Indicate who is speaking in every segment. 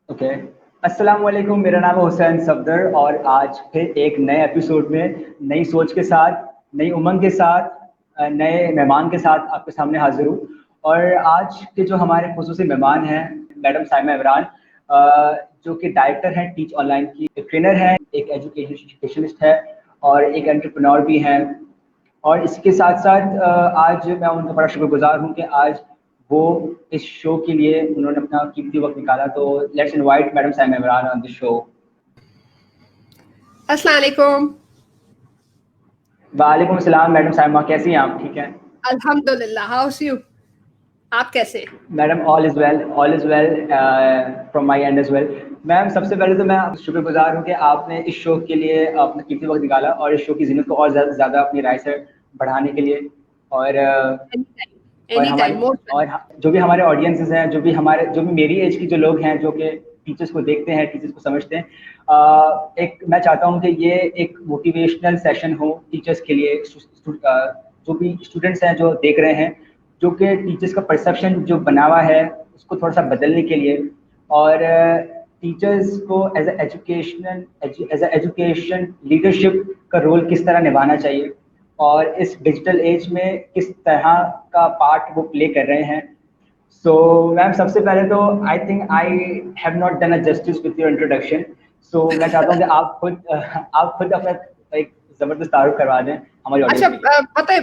Speaker 1: Okay. अस्सलाम वालेकुम, मेरा नाम है हुसैन सफदर और आज फिर एक नए एपिसोड में नई सोच के साथ, नई उमंग के साथ, नए मेहमान के साथ आपके सामने हाजिर हूँ। और आज के जो हमारे खुसूसी मेहमान हैं, मैडम साइमा इमरान, जो कि डायरेक्टर हैं टीच ऑनलाइन की, एक ट्रेनर हैं, एक एजुकेशन स्पेशलिस्ट है और एक एंटरप्रेन्योर भी हैं। और इसके साथ साथ आज मैं उनका बड़ा शुक्रगुजार हूँ कि आज वो इस शो के लिए उन्होंने अपना कीमती वक्त निकाला। तो let's invite madam Saima Imran on the show.
Speaker 2: अस्सलाम वालेकुम।
Speaker 1: वालेकुम अस्सलाम मैडम साइमा, कैसी हैं आप? ठीक हैं?
Speaker 2: अल्हम्दुलिल्लाह, हाउस यू? आप कैसे?
Speaker 1: Madam all is well from my end as well. Ma'am सबसे पहले तो मैं शुक्रगुजार हूँ कि आपने इस शो के लिए अपना कीमती वक्त निकाला और इस शो की जीनत को और ज़्यादा अपनी राय से बढ़ाने के लिए। और और
Speaker 2: एनी
Speaker 1: हमारे
Speaker 2: टाइम मोस्ट
Speaker 1: जो भी हमारे ऑडियंसेस हैं, जो भी मेरी एज की जो लोग हैं जो कि टीचर्स को देखते हैं, टीचर्स को समझते हैं, एक मैं चाहता हूँ कि ये एक मोटिवेशनल सेशन हो टीचर्स के लिए। जो भी स्टूडेंट्स हैं जो देख रहे हैं, जो कि टीचर्स का परसेप्शन जो बना हुआ है उसको थोड़ा सा बदलने के लिए, और टीचर्स को एज एजुकेशन लीडरशिप का रोल किस तरह निभाना चाहिए और इस डिजिटल एज में किस तरह का पार्ट वो प्ले कर रहे हैं। सो मैम सबसे पहले तो I think I have not done a justice with your introduction. So मैं चाहता हूँ कि आप खुद अपना एक जबरदस्त तारुफ करवा दें हमारी
Speaker 2: अच्छा,
Speaker 1: ऑडियंस के लिए।
Speaker 2: पता है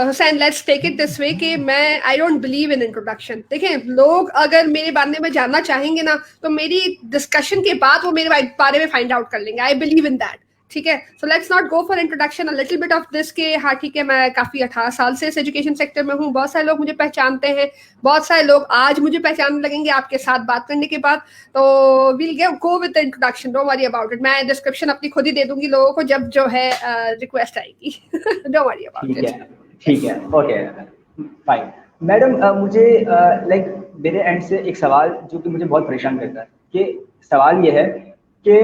Speaker 2: Hussain, let's take it this way कि मैं I don't believe in introduction. देखें, लोग अगर मेरे बारे में जानना चाहेंगे ना तो मेरी डिस्कशन के बाद वो मेरे बारे में फाइंड आउट कर लेंगे। I believe in that. ठीक है, so let's not go for introduction, a little bit of this के हाँ ठीक है, मैं काफी 18 साल से इस एजुकेशन सेक्टर में हूँ। बहुत सारे लोग मुझे पहचानते हैं, बहुत सारे लोग आज मुझे पहचानने लगेंगे आपके साथ बात करने के बाद। तो will go with the introduction, don't worry about it. मैं डिस्क्रिप्शन अपनी खुद ही दे दूंगी लोगों को जब जो है रिक्वेस्ट आएगी। डोंट वरी अबाउट
Speaker 1: ठीक
Speaker 2: इट।
Speaker 1: है, ठीक है, ओके, फाइन। मैडम मुझे लाइक मेरे एंड से एक सवाल जो कि मुझे बहुत परेशान करता है, कि सवाल ये है कि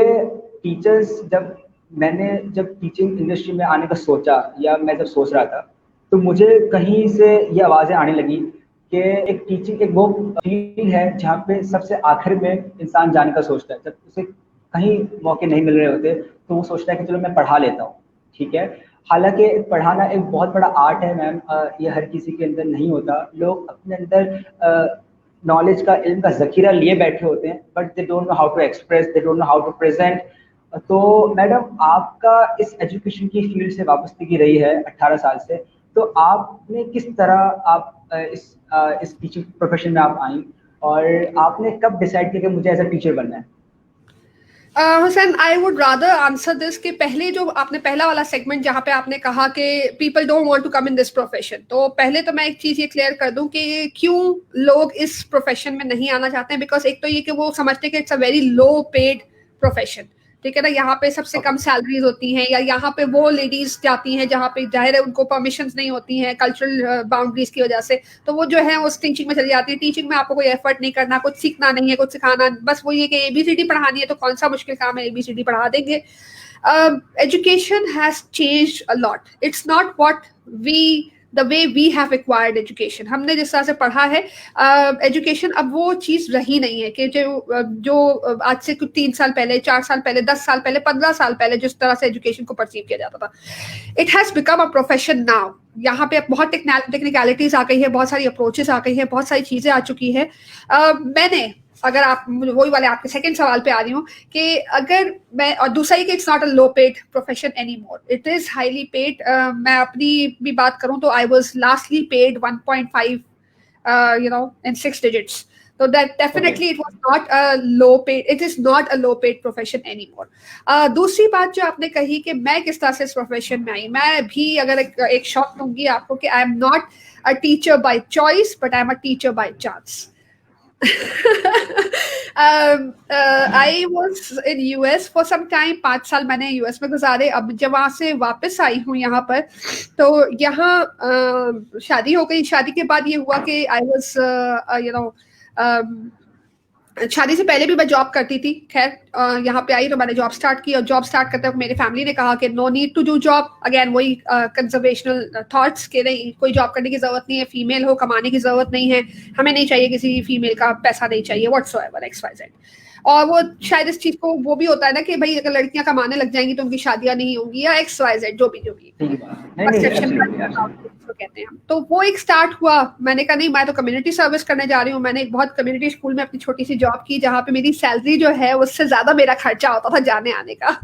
Speaker 1: टीचर्स जब टीचिंग इंडस्ट्री में आने का सोचा, या मैं जब सोच रहा था, तो मुझे कहीं से ये आवाज़ें आने लगी कि एक टीचिंग एक वो फील्ड है जहाँ पे सबसे आखिर में इंसान जाने का सोचता है। जब उसे कहीं मौके नहीं मिल रहे होते तो वो सोचता है कि चलो मैं पढ़ा लेता हूँ। ठीक है, हालांकि पढ़ाना एक बहुत बड़ा आर्ट है मैम, ये हर किसी के अंदर नहीं होता। लोग अपने अंदर नॉलेज का, इल्म का ज़ख़ीरा लिए बैठे होते हैं, but they don't know how to express, they don't know how to present. तो मैडम आपका इस एजुकेशन की फील्ड से वापसी रही है 18 साल से, तो आपने किस तरह इस टीचिंग प्रोफेशन में आप आई, और आपने कब डिसाइड किया कि मुझे एज अ टीचर बनना है?
Speaker 2: Hussain, I would rather answer this के पहले जो आपने पहला वाला सेगमेंट जहाँ पे आपने कहा कि people don't want to come in this profession, तो पहले तो मैं एक चीज ये क्लियर कर दूं कि क्यों लोग इस प्रोफेशन में नहीं आना चाहते हैं। बिकॉज एक तो ये कि वो समझते हैं कि it's a very low paid profession. ठीक है ना, यहाँ पे सबसे
Speaker 1: ओके।
Speaker 2: कम सैलरीज होती हैं, या यहाँ पे वो लेडीज जाती हैं जहाँ पे जाहिर है उनको परमिशन नहीं होती हैं कल्चरल बाउंड्रीज की वजह से। तो वो जो है उस टीचिंग में चली जाती है। टीचिंग में आपको कोई एफर्ट नहीं करना, कुछ सीखना नहीं है, कुछ सिखाना, बस वो ये कि एबीसीडी पढ़ानी है तो कौन सा मुश्किल काम है, एबीसीडी पढ़ा देंगे। Education has changed a lot. It's not what we the way we have acquired education. हमने जिस तरह से पढ़ा है एजुकेशन, अब वो चीज रही नहीं है कि जो आज से कुछ 3 साल पहले, 4 साल पहले, 10 साल पहले, 15 साल पहले जिस तरह से एजुकेशन को परसीव किया जाता था। It has become a profession now. यहाँ पे बहुत टेक्निकलिटीज आ गई है, बहुत सारी अप्रोचेस आ गई है, बहुत सारी चीजें आ चुकी है। मैंने, अगर आप वही वाले आपके सेकंड सवाल पे आ रही हूँ कि अगर मैं, और दूसरा कि it's not a low paid profession any more, it is highly paid. मैं अपनी भी बात करूँ तो I was lastly paid 1.5 in 6 digits. So that
Speaker 1: okay.
Speaker 2: definitely it was not a low paid, it is not a low paid profession anymore. दूसरी बात जो आपने कही कि मैं किस तरह से इस प्रोफेशन में आई, मैं भी अगर एक शॉक दूंगी आपको कि I am not a teacher by choice but I am a teacher by chance. I was in US for some time. 5 साल मैंने US में गुजारे. अब जब वहां से वापस आई हूँ यहाँ पर, तो यहाँ शादी हो गई. शादी के बाद ये हुआ कि I was शादी से पहले भी मैं जॉब करती थी. खैर यहाँ पे आई तो मैंने जॉब स्टार्ट की, और जॉब स्टार्ट करते वक्त मेरी फैमिली ने कहा कि no need to do job. Again वही कंजर्वेशनल थॉट्स के नहीं, कोई जॉब करने की जरूरत नहीं है, फीमेल हो, कमाने की जरूरत नहीं है, हमें नहीं चाहिए किसी फीमेल का पैसा, नहीं चाहिए व्हाट्सोएवर XYZ. और वो शायद इस चीज को वो भी होता है ना कि भाई अगर लड़कियां कमाने लग जाएंगी तो उनकी शादियां नहीं होंगी या XYZ जो भी परसेप्शन कहते हैं हम। तो वो एक स्टार्ट हुआ। मैंने कहा नहीं, मैं तो कम्युनिटी सर्विस करने जा रही हूँ। मैंने एक बहुत कम्युनिटी स्कूल में अपनी छोटी सी जॉब की जहाँ पे मेरी सैलरी जो है उससे ज्यादा मेरा खर्चा होता था जाने आने का।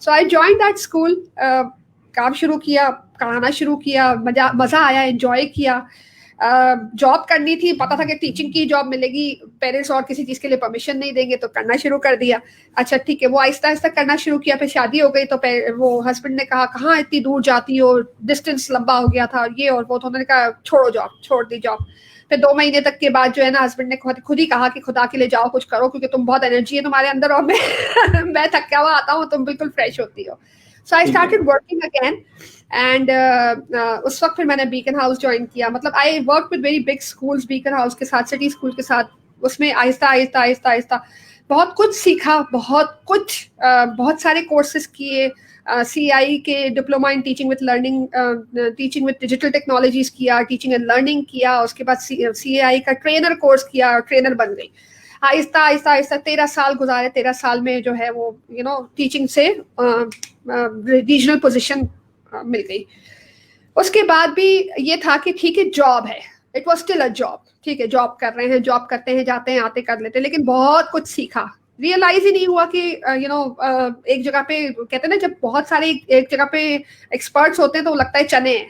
Speaker 2: सो आई जॉइन दैट स्कूल, काम शुरू किया, पढ़ाना शुरू किया, मजा आया, एंजॉय किया। जॉब करनी थी, पता था कि टीचिंग की जॉब मिलेगी, पेरेंट्स और किसी चीज के लिए परमिशन नहीं देंगे, तो करना शुरू कर दिया। अच्छा ठीक है, वो आहिस्ता आहिस्ता करना शुरू किया। फिर शादी हो गई तो वो हस्बैंड ने कहा कहाँ इतनी दूर जाती हो, डिस्टेंस लंबा हो गया था ये और वो, तो उन्होंने कहा छोड़ो जॉब, छोड़ दी जॉब। फिर 2 महीने तक के बाद जो है ना हस्बैंड ने खुद ही कहा कि खुदा के लिए जाओ, कुछ करो, क्योंकि तुम बहुत एनर्जी है तुम्हारे अंदर और मैं थका हुआ आता हूँ, तुम बिल्कुल फ्रेश होती हो। So I started working again and उस वक्त फिर मैंने बीकन हाउस ज्वाइन किया। मतलब I work with very big schools, Beaconhouse के साथ, सिटी स्कूल के साथ। उसमें आहिस्ता आहिस्ता आहिस्ता आहिस्ता बहुत कुछ सीखा, बहुत सारे कोर्सेज किए। CI के diploma in teaching with learning, teaching with digital technologies किया, टीचिंग एंड लर्निंग किया। उसके बाद CAI का ट्रेनर कोर्स किया और ट्रेनर बन गई। आहिस्ता आहिस्ता आहिस्ता 13 साल गुजारे। 13 साल में जो है वो टीचिंग से रीजनल पोजीशन मिल गई। उसके बाद भी ये था कि ठीक है जॉब है, it was still a job, ठीक है जॉब कर रहे हैं, जॉब करते हैं, जाते हैं आते कर लेते हैं, लेकिन बहुत कुछ सीखा। रियलाइज ही नहीं हुआ कि एक जगह पे कहते हैं ना, जब बहुत सारे एक जगह पे एक्सपर्ट्स होते हैं तो लगता है चने हैं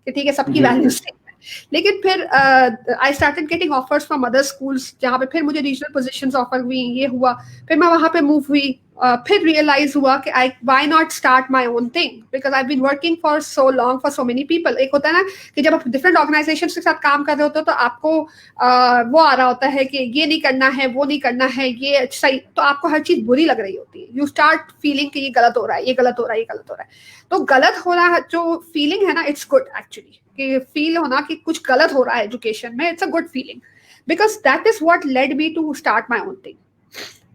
Speaker 2: कि ठीक है सबकी वैल्यू सेम है। लेकिन फिर I started getting offers from other schools, जहाँ पे फिर मुझे रीजनल पोजीशंस ऑफर हुई, ये हुआ। फिर मैं वहां पे मूव हुई। फिर रियलाइज हुआ कि why not start my own thing, because I been working for so long for so many people. एक होता है ना कि जब आप डिफरेंट ऑर्गेनाइजेशन के साथ काम कर रहे होते हो तो आपको वो आ रहा होता है कि ये नहीं करना है, वो नहीं करना है, ये सही, तो आपको हर चीज बुरी लग रही होती है। यू स्टार्ट फीलिंग कि ये गलत हो रहा है, ये गलत हो रहा है, ये गलत हो रहा है। तो गलत हो रहा है जो फीलिंग है ना, इट्स गुड एक्चुअली, कि फील होना कि कुछ गलत हो रहा है एजुकेशन में, it's a good feeling, because that is what led me to start my own thing.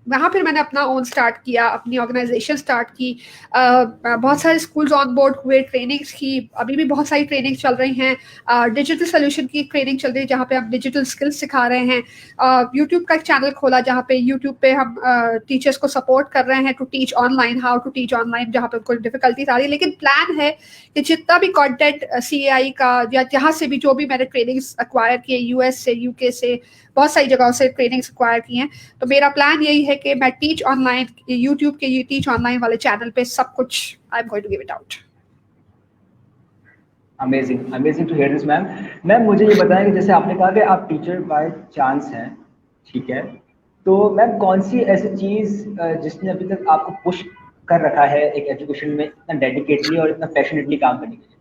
Speaker 2: वहाँ फिर मैंने अपना ओन स्टार्ट किया, अपनी ऑर्गेनाइजेशन स्टार्ट की। बहुत सारे स्कूल्स ऑन बोर्ड हुए, ट्रेनिंग्स की, अभी भी बहुत सारी ट्रेनिंग चल रही हैं। डिजिटल सोल्यूशन की ट्रेनिंग चल रही है जहाँ पे हम डिजिटल स्किल्स सिखा रहे हैं। यूट्यूब का एक चैनल खोला जहाँ पे यूट्यूब पे हम टीचर्स को सपोर्ट कर रहे हैं to teach online, how to teach online, जहाँ पे कोई डिफिकल्टीज आ रही है। लेकिन प्लान है कि जितना भी कॉन्टेंट CAI का या जहाँ से भी जो भी मैंने ट्रेनिंग्स एक्वायर किए, US से, UK से, बहुत सारी जगहों से ट्रेनिंग्स एक्वायर की हैं, तो मेरा प्लान यही है कि मैं टीच ऑनलाइन, यूट्यूब के ये टीच ऑनलाइन वाले चैनल पे सब कुछ I am going to give it out.
Speaker 1: Amazing, amazing to hear this ma'am. Ma'am मुझे ये बताएं कि जैसे आपने कहा कि आप टीचर बाय चांस हैं, ठीक है, तो मैम कौन सी ऐसी चीज़ जिसने अभी तक आपको पुश कर रखा है एक एजुकेशन में इतना डेडिकेटली और इतना पैशनेटली काम करने के लिए?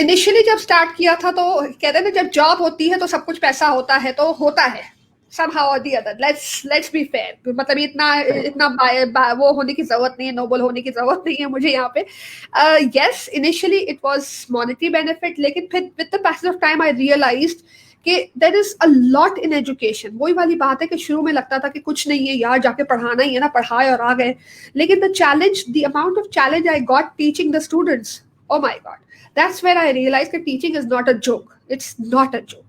Speaker 2: इनिशियली जब स्टार्ट किया था तो कहते हैं ना, जब जॉब होती है तो सब कुछ पैसा होता है, तो होता है somehow or the other, let's be fair, मतलब इतना वो होने की जरूरत नहीं है, नोबल होने की जरूरत नहीं है मुझे यहाँ पे। yes, initially it was monetary benefit, लेकिन फिर with the passage of time I realized कि there is a lot in education। वही वाली बात है कि शुरू में लगता था कि कुछ नहीं है यार, जाके पढ़ाना ही है ना, पढ़ाए और आ गए। लेकिन the challenge, the amount of challenge I got teaching the students, oh my god, that's where I realized that teaching is not a joke, it's not a joke।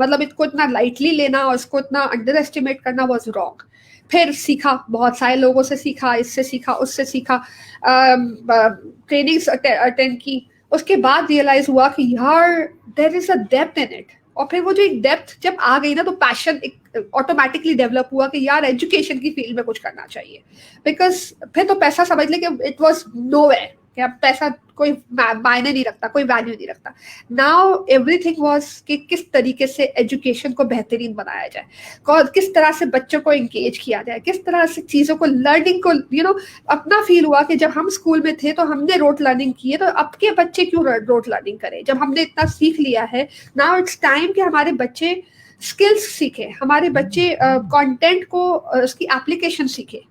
Speaker 2: मतलब इसको इतना लाइटली लेना और इसको इतना अंडर एस्टिमेट करना was wrong. फिर सीखा, बहुत सारे लोगों से सीखा, इससे सीखा, उससे सीखा, ट्रेनिंग्स अटेंड की। उसके बाद रियलाइज हुआ कि यार there is a depth in it. और फिर वो जो एक डेप्थ जब आ गई ना, तो पैशन एक ऑटोमेटिकली डेवलप हुआ कि यार एजुकेशन की फील्ड में कुछ करना चाहिए। बिकॉज फिर तो पैसा समझ ले कि इट वॉज नोवेयर, कि अब पैसा कोई मायने नहीं रखता, कोई वैल्यू नहीं रखता। नाउ एवरीथिंग वाज कि किस तरीके से एजुकेशन को बेहतरीन बनाया जाए, किस तरह से बच्चों को इंगेज किया जाए, किस तरह से चीज़ों को, लर्निंग को अपना फील हुआ कि जब हम स्कूल में थे तो हमने रोट लर्निंग की है, तो अब के बच्चे क्यों रोट लर्निंग करें? जब हमने इतना सीख लिया है, नाउ इट्स टाइम कि हमारे बच्चे स्किल्स सीखे, हमारे बच्चे कंटेंट को उसकी एप्लीकेशन सीखे,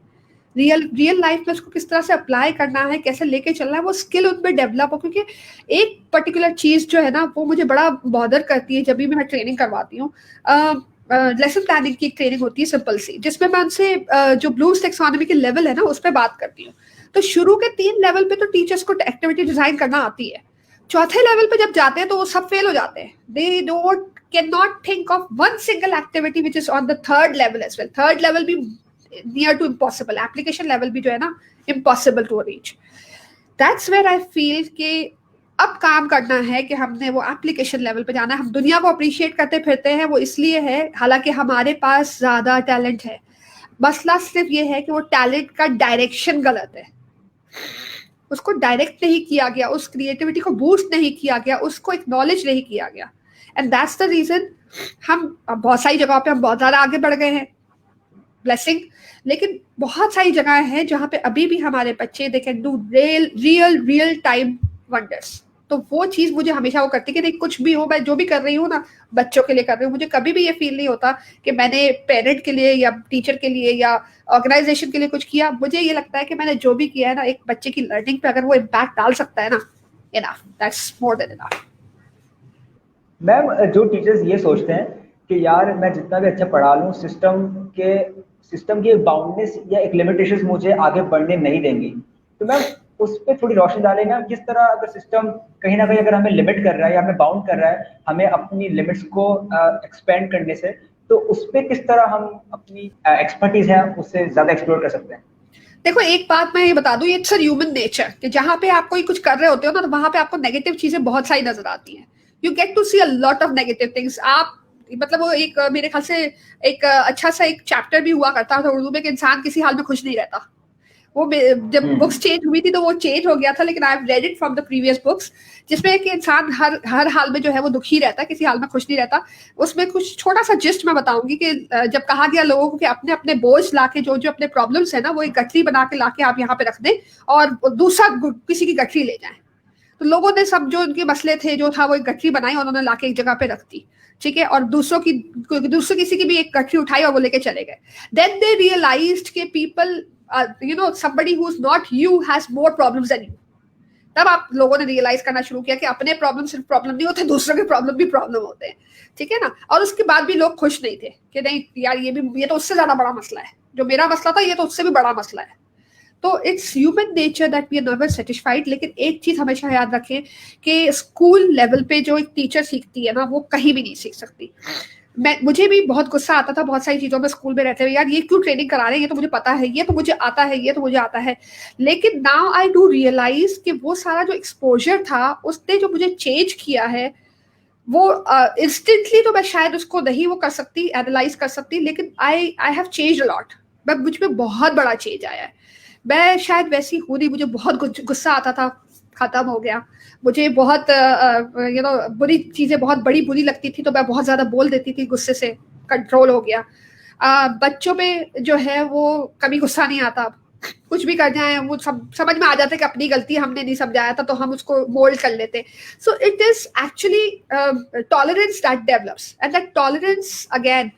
Speaker 2: रियल लाइफ में उसको किस तरह से अप्लाई करना है, कैसे लेके चलना है, वो स्किल उनमें डेवलप हो। क्योंकि एक पर्टिकुलर चीज़ जो है ना, वो मुझे बड़ा बॉदर करती है जब भी मैं ट्रेनिंग करवाती हूँ। लेसन प्लानिंग की एक ट्रेनिंग होती है सिंपल सी, जिसमें मैं उनसे जो ब्लूम्स टैक्सोनॉमी के लेवल है ना, उस पर बात करती हूँ। तो शुरू के 3 लेवल पे तो टीचर्स को एक्टिविटी डिजाइन करना आती है, चौथे लेवल पे जब जाते हैं तो वो सब फेल हो जाते हैं. They don't can not think of one single activity which is on the third level as well. Third level भी near to impossible, application level भी जो है ना impossible to reach. That's where I feel कि अब काम करना है कि हमने वो एप्लीकेशन लेवल पे जाना है. हम दुनिया को अप्रिशिएट करते फिरते हैं, वो इसलिए है हालांकि हमारे पास ज्यादा टैलेंट है. मसला सिर्फ ये है कि वो टैलेंट का डायरेक्शन गलत है, उसको डायरेक्ट नहीं किया गया, उस क्रिएटिविटी को बूस्ट नहीं किया गया, उसको एक्नॉलेज नहीं किया गया. एंड दैट्स द रीजन हम बहुत सारी जगहों पे हम बहुत ज्यादा आगे बढ़ गए हैं, ब्लेसिंग. लेकिन बहुत सारी जगह हैं जहाँ पे अभी भी हमारे बच्चे they can do real time wonders. तो वो चीज मुझे हमेशा वो करती है कि नहीं कुछ भी हो, मैं जो भी कर रही हूँ ना बच्चों के लिए कर रही हूँ. मुझे कभी भी ये फील नहीं होता कि मैंने पेरेंट के लिए या टीचर के लिए या ऑर्गेनाइजेशन के लिए कुछ किया. मुझे ये लगता है कि मैंने जो भी किया है ना एक बच्चे की लर्निंग पे अगर वो इम्पैक्ट डाल सकता है ना, enough, that's more than enough.
Speaker 1: Ma'am जो टीचर्स ये सोचते हैं कि यार मैं जितना भी अच्छा पढ़ा लूँ सिस्टम की एक बाउंडनेस या एक लिमिटेशंस मुझे आगे बढ़ने नहीं देंगी, तो मैम उस पर थोड़ी रोशनी डालेंगे हम. किस तरह अगर सिस्टम कहीं ना कहीं अगर हमें लिमिट कर रहा है या हमें बाउंड कर रहा है हमें अपनी लिमिट्स को एक्सपेंड करने से, तो उस पर किस तरह हम अपनी एक्सपर्टीज है उससे ज्यादा एक्सप्लोर कर सकते हैं.
Speaker 2: देखो एक बात मैं ये बता दूं, इट्स ह्यूमन नेचर कि जहां पे आप कोई कुछ कर रहे होते हो ना तो वहां पे आपको नेगेटिव चीजें बहुत सारी नजर आती हैं. You get to see a lot of negative things. आप मतलब वो एक मेरे ख्याल से एक अच्छा सा एक चैप्टर भी हुआ करता था उर्दू में कि इंसान किसी हाल में खुश नहीं रहता. वो जब बुक्स चेंज हुई थी तो वो चेंज हो गया था, लेकिन I have read it from the previous books जिसमें कि इंसान हर हाल में जो है वो दुखी रहता है, किसी हाल में खुश नहीं रहता. उसमें कुछ छोटा सा जिस्ट मैं बताऊंगी कि जब कहा गया लोगों को कि अपने अपने बोझ लाके जो जो अपने प्रॉब्लम्स है ना वो एक गठरी बना के लाके आप यहाँ पे रख दें और दूसरा किसी की गठरी ले जाएं. तो लोगों ने सब जो उनके मसले थे जो था वो एक गठरी बनाई और उन्होंने लाके एक जगह पे रख दी, ठीक है, और दूसरों किसी की भी एक गठरी उठाई और वो लेके चले गए. देन दे रियलाइज्ड के people somebody who's not you has more problems than you. तब आप लोगों ने रियलाइज करना शुरू किया कि अपने प्रॉब्लम सिर्फ प्रॉब्लम नहीं होते, दूसरों के प्रॉब्लम भी प्रॉब्लम होते हैं, ठीक है ना. और उसके बाद भी लोग खुश नहीं थे कि नहीं यार ये तो उससे ज्यादा बड़ा मसला है, जो मेरा मसला था ये तो उससे भी बड़ा मसला है. तो it's human nature that we are never satisfied. लेकिन एक चीज हमेशा याद रखें कि स्कूल लेवल पे जो एक टीचर सीखती है ना वो कहीं भी नहीं सीख सकती. मुझे भी बहुत गुस्सा आता था बहुत सारी चीजों में स्कूल में रहते हुए, यार ये क्यों ट्रेनिंग करा रहे हैं, ये तो मुझे पता है, ये तो मुझे आता है, ये तो मुझे आता है. लेकिन नाउ आई डू रियलाइज कि वो सारा जो एक्सपोजर था उसने जो मुझे चेंज किया है वो इंस्टेंटली तो मैं शायद उसको नहीं वो कर सकती, एनालाइज कर सकती, लेकिन I have changed a lot. मुझ में बहुत बड़ा चेंज आया है. मैं शायद वैसी हूँ नहीं, मुझे बहुत गुस्सा आता था, खत्म हो गया. मुझे बहुत बुरी चीजें बहुत बड़ी बुरी लगती थी तो मैं बहुत ज्यादा बोल देती थी, गुस्से से कंट्रोल हो गया. बच्चों पे जो है वो कभी गुस्सा नहीं आता. कुछ भी कर जाए वो सब समझ में आ जाता है कि अपनी गलती हमने नहीं समझाया था तो हम उसको मोल्ड कर लेते. So it is actually tolerance that develops and that tolerance again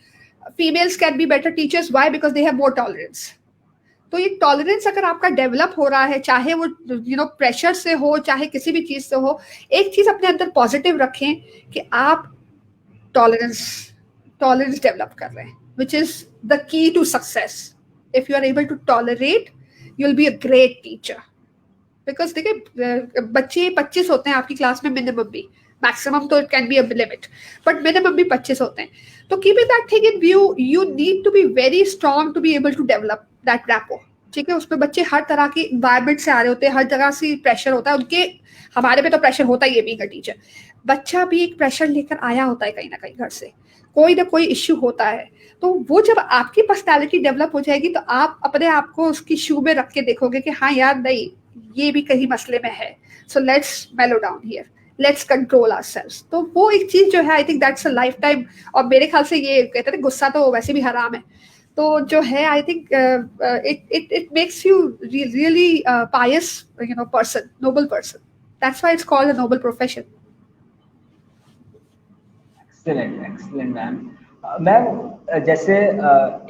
Speaker 2: females can be better teachers. Why? Because they have more tolerance. तो ये टॉलरेंस अगर आपका डेवलप हो रहा है, चाहे वो प्रेशर से हो चाहे किसी भी चीज से हो, एक चीज अपने अंदर पॉजिटिव रखें कि आप टॉलरेंस डेवलप कर रहे हैं, which is the key to success. If you are able to tolerate you will be a great teacher. Because देखिए बच्चे 25 होते हैं आपकी क्लास में मिनिमम भी, मैक्सिमम तो it can be a limit, but minimum भी 25 होते हैं. तो keeping that thing in view you need to be very strong to be able to develop that rapport. ठीक है, उसमें बच्चे हर तरह के इन्वायरमेंट से आ रहे होते हैं, हर जगह से प्रेशर होता है उनके. हमारे पे तो प्रेशर होता ही है बीइंग अ टीचर, बच्चा भी एक प्रेशर लेकर आया होता है कहीं ना कहीं घर से, कोई ना कोई इश्यू होता है. तो वो जब आपकी पर्सनैलिटी डेवलप हो जाएगी तो आप अपने आप को उसकी शू में रख के देखोगे कि हाँ यार नहीं ये भी कहीं मसले में है, सो लेट्स मेलो down here, let's control ourselves. तो वो एक चीज जो है I think that's a life time. और मेरे ख्याल से ये कहते हैं गुस्सा तो वैसे भी हराम है, तो जो है I think it makes you really pious person, noble person. That's why it's called a noble profession.
Speaker 1: Excellent ma'am. Ma'am जैसे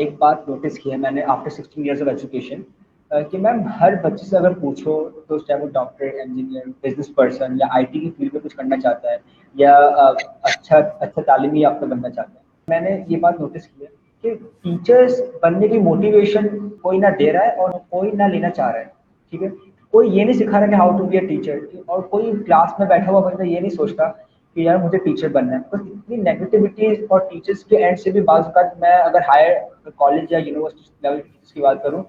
Speaker 1: एक बात नोटिस की है मैंने आफ्टर 16 years ऑफ एजुकेशन कि मैम हर बच्चे से अगर पूछो तो चाहे वो डॉक्टर, इंजीनियर, बिजनेस पर्सन या आईटी की फील्ड में कुछ करना चाहता है या अच्छा तालीमी याफ्ता बनना चाहता है, मैंने ये बात नोटिस की है कि टीचर्स बनने की मोटिवेशन कोई ना दे रहा है और कोई ना लेना चाह रहा है. ठीक है, कोई ये नहीं सिखा रहा कि how to be a teacher, और कोई क्लास में बैठा हुआ बंदा ये नहीं सोचता कि यार मुझे टीचर बनना है। बस इतनी नेगेटिविटी, और टीचर्स के एंड से भी बाज़ औक़ात, मैं अगर हायर कॉलेज या यूनिवर्सिटी लेवल की बात करूँ,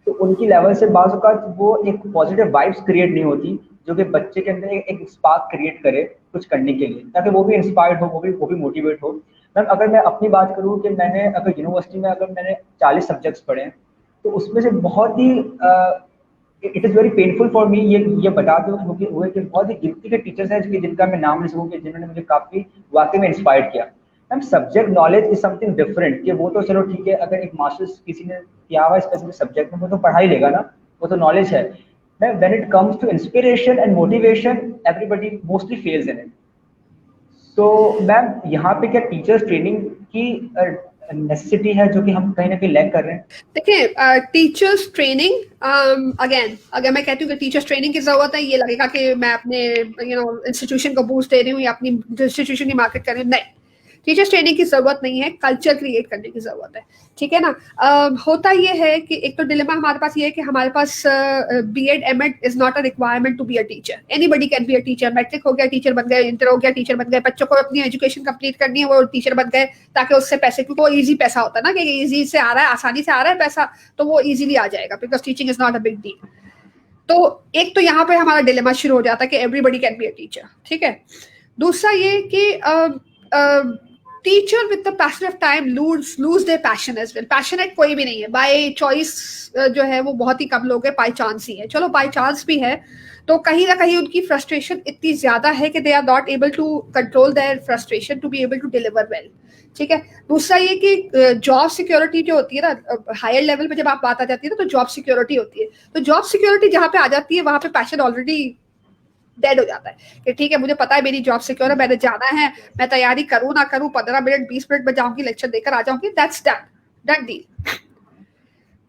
Speaker 1: तो उनकी लेवल से बाज़ औक़ात वो एक पॉजिटिव वाइब्स क्रिएट नहीं होती, जो कि बच्चे के अंदर एक स्पार्क क्रिएट करे कुछ करने के लिए, ताकि वो भी इंस्पायर्ड हो, वो भी मोटिवेट हो। मैम अगर मैं अपनी बात करूँ कि मैंने अगर यूनिवर्सिटी में अगर मैंने 40 सब्जेक्ट्स पढ़े हैं, तो उसमें से बहुत ही it is very painful for me ये बताते हुए कि बहुत ही गिनती के टीचर्स हैं जिनका मैं नाम नहीं सकूँ, जिन्होंने मुझे काफ़ी वाकई में इंस्पायर किया। Ma'am subject knowledge is something different, कि वो तो चलो ठीक है, अगर एक मास्टर्स किसी ने किया हुआ स्पेसिफिक सब्जेक्ट में, वो तो पढ़ा ही लेगा ना, वो तो नॉलेज है। Ma'am when it comes to inspiration and motivation, everybody mostly fails in it. तो मैम यहाँ पे क्या टीचर्स ट्रेनिंग की नेसेसिटी है, जो कि हम कहीं ना कहीं लैक कर रहे हैं?
Speaker 2: देखिए टीचर्स ट्रेनिंग, अगेन अगर मैं कहती हूँ कि टीचर्स ट्रेनिंग की जरूरत है, ये लगेगा कि मैं अपने इंस्टीट्यूशन को बूस्ट दे रही हूँ या अपनी इंस्टीट्यूशन की मार्केट कर रही हूँ। नहीं, टीचर्स ट्रेनिंग की जरूरत नहीं है, कल्चर क्रिएट करने की जरूरत है। ठीक है ना। होता ये है कि एक तो डिलेमा हमारे पास ये है कि हमारे पास BEd MEd is not a requirement to be a teacher. Anybody can be a teacher. Matric हो गया टीचर बन गए, इंटर हो गया टीचर बन गए, बच्चों को अपनी एजुकेशन कंप्लीट करनी है वो टीचर बन गए, ताकि उससे पैसे, क्योंकि वो ईजी पैसा होता है ना, कि ईजी से आ रहा है, आसानी से आ रहा है पैसा, तो वो ईजिली आ जाएगा, because teaching is not a big deal. तो एक तो यहाँ पे हमारा डिलेमा शुरू हो जाता है कि everybody can be a teacher. ठीक है। दूसरा ये कि teacher with the passion of time lose their passion as well. Passionate कोई भी नहीं है, बाय चॉइस जो है वो बहुत ही कम लोग है, बाय चांस ही है। चलो बाय चांस भी है तो कहीं ना कहीं उनकी फ्रस्ट्रेशन इतनी ज्यादा है कि they are not able to control their frustration to be able to deliver well. ठीक है। दूसरा ये कि जॉब सिक्योरिटी जो होती है ना, हायर लेवल पे जब आप बात आ जाती है ना, तो जॉब सिक्योरिटी होती है। तो जॉब सिक्योरिटी जहाँ पे आ जाती है, वहां पे पैशन ऑलरेडी डेड हो जाता है कि ठीक है, मुझे पता है मेरी जॉब सिक्योर है, मैंने जाना है, मैं तैयारी करूं ना करूं, 15 मिनट 20 मिनट में जाऊंगी, लेक्चर देकर आ जाऊंगी, दैट्स डन डील।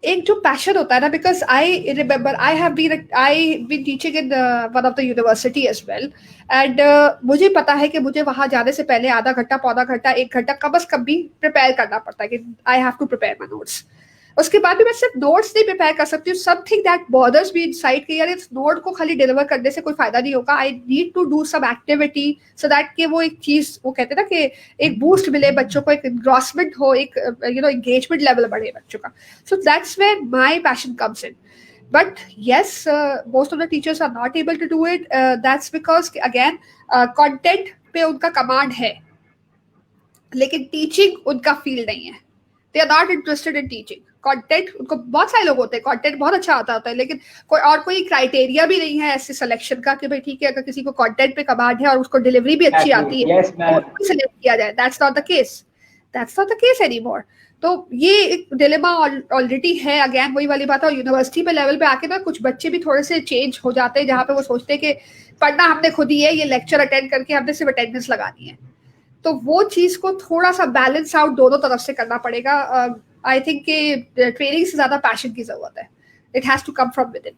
Speaker 2: एक जो पैशन होता है ना, because I remember I been teaching in one of the university as well, and मुझे पता है कि मुझे वहां जाने से पहले आधा घंटा, पौधा घंटा, 1 घंटा कम अज कम भी प्रिपेयर करना पड़ता है कि I have to prepare my notes. उसके बाद भी मैं सिर्फ नोट्स नहीं प्रिपेयर कर सकती हूँ, something that bothers me inside कि यार इस नोट को खाली डिलीवर करने से कोई फायदा नहीं होगा, I need to do some activity so that कि वो एक चीज, वो कहते हैं ना कि एक बूस्ट मिले बच्चों को, एक एनग्रॉसमेंट हो, एक एंगेजमेंट लेवल बढ़े बच्चों का। So that's where my passion comes in. But yes, most of the teachers are not able to do it. That's because again, content पे उनका कमांड है, लेकिन टीचिंग उनका फील्ड नहीं है। They are not interested in teaching. Content उनको, बहुत सारे लोग होते हैं कंटेंट बहुत अच्छा आता होता है, लेकिन कोई क्राइटेरिया भी नहीं है ऐसे सिलेक्शन का कि भाई ठीक है, अगर किसी को कंटेंट पे कमांड है और उसको डिलीवरी भी अच्छी आती है तो उसको सिलेक्ट किया जाए। That's not the case anymore. तो ये एक डिलेमा ऑलरेडी है। अगेन वही वाली बात है, यूनिवर्सिटी पे लेवल पे आके ना कुछ बच्चे भी थोड़े से चेंज हो जाते हैं, जहाँ पे वो सोचते हैं कि पढ़ना हमने खुद ही है, ये लेक्चर अटेंड करके हमने सिर्फ अटेंडेंस लगानी है। तो वो चीज को थोड़ा सा बैलेंस आउट दोनों तरफ से करना पड़ेगा। आई थिंक कि ट्रेनिंग से ज्यादा पैशन की जरूरत है। It has to come from within.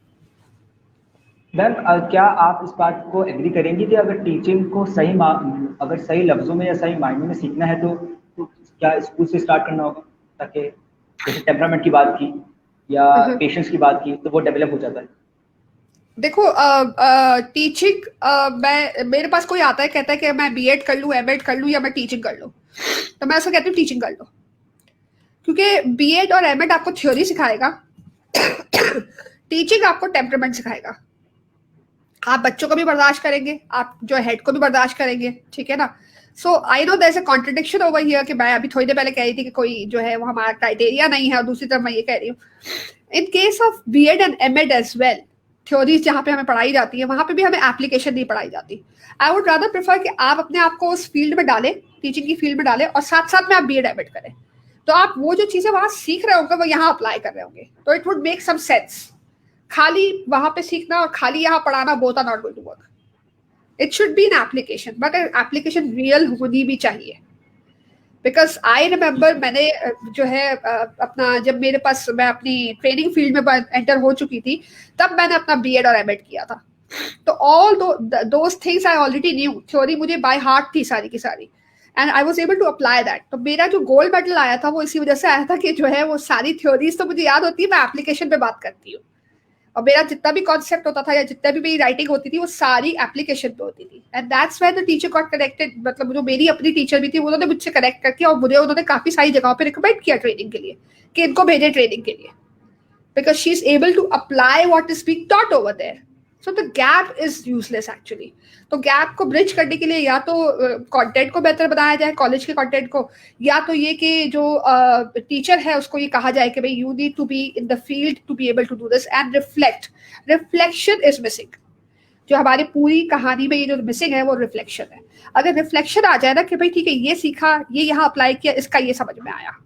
Speaker 1: Ma'am क्या आप इस बात को एग्री करेंगी कि अगर टीचिंग को अगर सही लफ्जों में या सही मायनों में सीखना है तो क्या स्कूल से स्टार्ट करना होगा, ताकि जैसे टेम्परामेंट की बात की या पेशेंस की बात की, तो वो डेवलप हो जाता है?
Speaker 2: देखो टीचिंग, मेरे पास कोई आता है कहता है कि मैं बीएड कर लूँ, एमएड कर लूँ या मैं टीचिंग कर लूँ, तो मैं ऐसा कहती हूँ टीचिंग कर लो। क्योंकि बीएड और एमएड आपको थ्योरी सिखाएगा, टीचिंग आपको टेम्परामेंट सिखाएगा। आप बच्चों को भी बर्दाश्त करेंगे, आप जो हेड को भी बर्दाश्त करेंगे। ठीक है ना। So I know there is a contradiction over here कि मैं अभी थोड़ी देर पहले कह रही थी कि कोई जो है वो हमारा क्राइटेरिया नहीं है, और दूसरी तरफ मैं ये कह रही हूँ in case of BEd and MEd as well, theories जहाँ पे हमें पढ़ाई जाती है वहां पे भी हमें एप्लीकेशन नहीं पढ़ाई जाती। आई वुड रादर प्रेफर कि आप अपने आप को उस फील्ड में डालें, टीचिंग की फील्ड में डालें, और साथ साथ में आप बीएड एमएड करें, तो आप वो जो चीजें वहां सीख रहे होंगे वो यहाँ अप्लाई कर रहे होंगे, तो it would make some sense. खाली वहां पे सीखना और खाली यहाँ पढ़ाना, both are not going to work. It should be an application, but application real होनी भी चाहिए। बिकॉज आई रिमेम्बर मैंने जो है अपना, जब मेरे पास, मैं अपनी ट्रेनिंग फील्ड में एंटर हो चुकी थी, तब मैंने अपना बीएड और एमएड किया था। तो all those things I already knew, theory मुझे बाय हार्ट थी सारी की सारी, and I was able to apply that. तो मेरा जो गोल्ड मेडल आया था वो इसी वजह से आया था कि जो है वो सारी थ्योरीज तो मुझे याद होती है, मैं एप्लीकेशन पे बात करती हूँ। और मेरा जितना भी कॉन्सेप्ट होता था या जितना भी मेरी राइटिंग होती थी वो सारी एप्लीकेशन पे होती थी, and that's when the teacher got connected. मतलब जो मेरी अपनी टीचर भी थी उन्होंने मुझसे कनेक्ट करके और मुझे उन्होंने काफी सारी जगहों पे रिकमेंड किया ट्रेनिंग के लिए कि इनको भेजे ट्रेनिंग के लिए, because she is able to apply what is being taught over there. So the gap is useless actually. तो गैप को ब्रिज करने के लिए या तो कंटेंट को बेहतर बनाया जाए, कॉलेज के कंटेंट को, या तो ये कि जो टीचर है उसको ये कहा जाए कि भाई you need to be in the field to be able to do this and reflect. Reflection is missing. जो हमारी पूरी कहानी में ये जो मिसिंग है वो रिफ्लेक्शन है। अगर रिफ्लेक्शन आ जाए ना कि भाई ठीक है ये सीखा, ये यहाँ अप्लाई किया, इसका ये समझ में आया,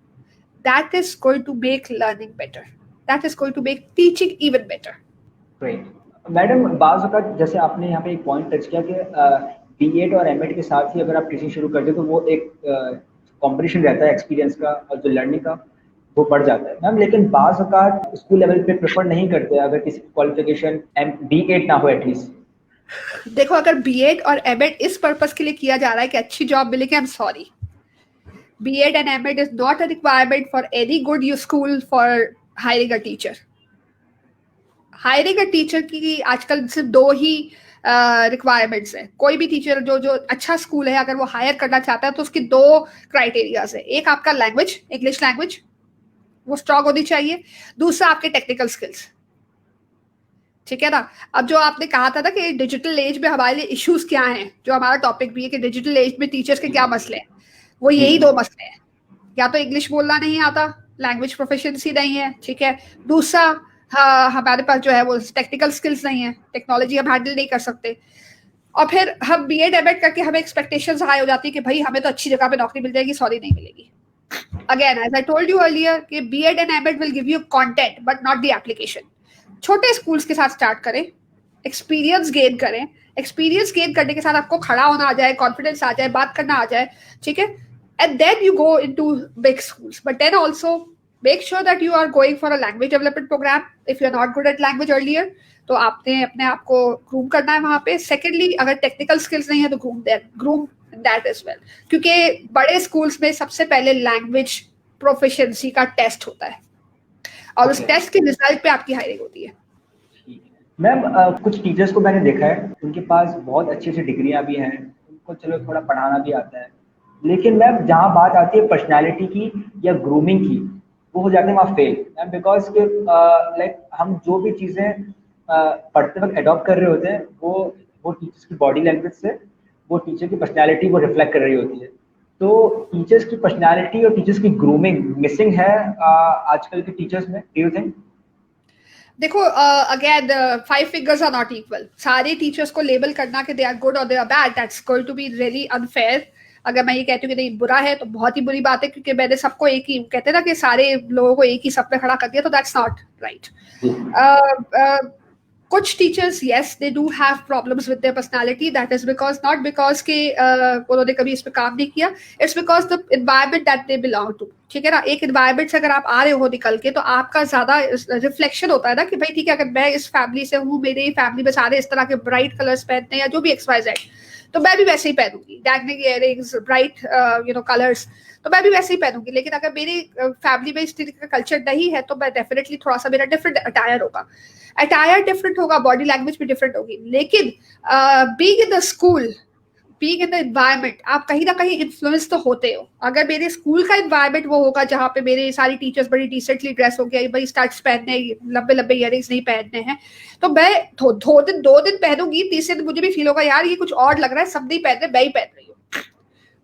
Speaker 2: that is going to make learning better, that is going to make teaching even better.
Speaker 1: Great madam, बाज़ औक़ात जैसे आपने यहाँ पे एक पॉइंट टच किया कि बीएड और एमएड के साथ ही अगर आप टीचिंग शुरू कर दें तो वो एक कंपटीशन रहता है एक्सपीरियंस का और जो लर्निंग का वो बढ़ जाता है मैम। लेकिन बाज़ औक़ात स्कूल लेवल पे प्रेफर नहीं करते अगर किसी क्वालिफिकेशन बीएड ना हो एटलीस्ट।
Speaker 2: देखो अगर बीएड और एमएड इस पर्पस के लिए किया जा रहा है कि अच्छी जॉब मिले, I am sorry, BEd and MEd is not a requirement for any good you school for hiring a teacher. Hiring a teacher की आजकल सिर्फ दो ही रिक्वायरमेंट्स है। कोई भी टीचर जो अच्छा स्कूल है अगर वो हायर करना चाहता है तो उसकी दो क्राइटेरियाज है। एक आपका लैंग्वेज, इंग्लिश लैंग्वेज वो स्ट्रांग होनी चाहिए, दूसरा आपके टेक्निकल स्किल्स, ठीक है ना। अब जो आपने कहा था ना कि डिजिटल एज में हमारे लिए इश्यूज क्या हैं, जो हमारा टॉपिक भी है कि डिजिटल एज में टीचर्स के क्या मसले हैं, वो यही दो मसले हैं। या तो इंग्लिश बोलना नहीं आता, लैंग्वेज प्रोफिशिएंसी नहीं है, ठीक है। दूसरा हमारे पास जो है वो टेक्निकल स्किल्स नहीं है, टेक्नोलॉजी हम हैंडल नहीं कर सकते। और फिर हम बीएड एमएड करके हमें एक्सपेक्टेशंस हाई हो जाती है कि भाई हमें तो अच्छी जगह पे नौकरी मिल जाएगी, सॉरी नहीं मिलेगी। Again as I told you earlier कि BEd and MEd will give you content but not the application. छोटे स्कूल्स के साथ स्टार्ट करें, एक्सपीरियंस गेन करें, एक्सपीरियंस गेन करने के साथ आपको खड़ा होना आ जाए, कॉन्फिडेंस आ जाए, बात करना आ जाए, ठीक है, and then you go into big schools. But then also make sure that you are going for a language development program if you are not good at language earlier, तो आपने अपने आप को ग्रूम करना है वहां पे। सेकेंडली अगर टेक्निकल स्किल्स नहीं है तो ग्रूम दैट एज वेल, क्योंकि बड़े स्कूल्स में सबसे पहले लैंग्वेज प्रोफिशिएंसी का टेस्ट होता है और उस टेस्ट के रिजल्ट पे आपकी हायरिंग होती है।
Speaker 1: मैम कुछ टीचर्स को मैंने देखा है उनके पास बहुत अच्छी अच्छी डिग्रियां भी हैं, उनको चलो थोड़ा पढ़ाना भी आता है, लेकिन मैम जहाँ बात आती है पर्सनैलिटी की या ग्रूमिंग की वो हो जाते हैं वहाँ फेल मैम। बिकॉज के लाइक हम जो भी चीज़ें पढ़ते वक्त अडॉप्ट कर रहे होते हैं वो टीचर्स की बॉडी लैंग्वेज से वो टीचर की पर्सनैलिटी वो रिफ्लेक्ट कर रही होती है। तो टीचर्स की पर्सनैलिटी और टीचर्स की ग्रूमिंग मिसिंग है आजकल के टीचर्स में, डू यू थिंक?
Speaker 2: देखो again 5 fingers are not equal. सारे टीचर्स को लेबल करना कि दे आर गुड और they are bad, that's going to be really unfair. अगर मैं ये कहती हूँ कि नहीं बुरा है तो बहुत ही बुरी बात है, क्योंकि मैंने सबको एक ही कहते हैं ना कि सारे लोगों को एक ही सब पे खड़ा कर दिया, तो दैट्स नॉट राइट। कुछ teachers yes they do have problems with their personality, that is because not because के उन्होंने कभी इस पे काम नहीं किया, it's because the environment that they belong to, ठीक है ना। एक एनवायरमेंट से अगर आप आ रहे हो निकल के तो आपका ज्यादा रिफ्लेक्शन होता है ना कि भाई ठीक है अगर मैं इस फैमिली से हूँ, मेरी फैमिली में सारे इस तरह के ब्राइट कलर्स पहनते हैं या जो भी XYZ, तो मैं भी वैसे ही पहनूंगी, डैगनिंग इयररिंग्स, ब्राइट कलर्स, तो मैं भी वैसे ही पहनूंगी। लेकिन अगर मेरी फैमिली में इस तरीके का कल्चर नहीं है तो मैं डेफिनेटली थोड़ा सा मेरा डिफरेंट अटायर होगा, अटायर डिफरेंट होगा, बॉडी लैंग्वेज भी डिफरेंट होगी। लेकिन being in the school, being in the environment, आप कहीं ना कहीं इन्फ्लुएंस तो होते हो। अगर मेरे स्कूल का एनवायरमेंट वो होगा जहाँ पे मेरे सारी टीचर्स बड़ी डिसेंटली ड्रेस हो गया, भाई स्टड्स पहनने, लंबे लंबे इयरिंग्स नहीं पहनने हैं, तो मैं 2 दिन पहनूंगी, तीसरे दिन मुझे भी फील होगा यार ये कुछ और लग रहा है, सब नहीं पहन रहे, मैं ही पहन रही हूँ।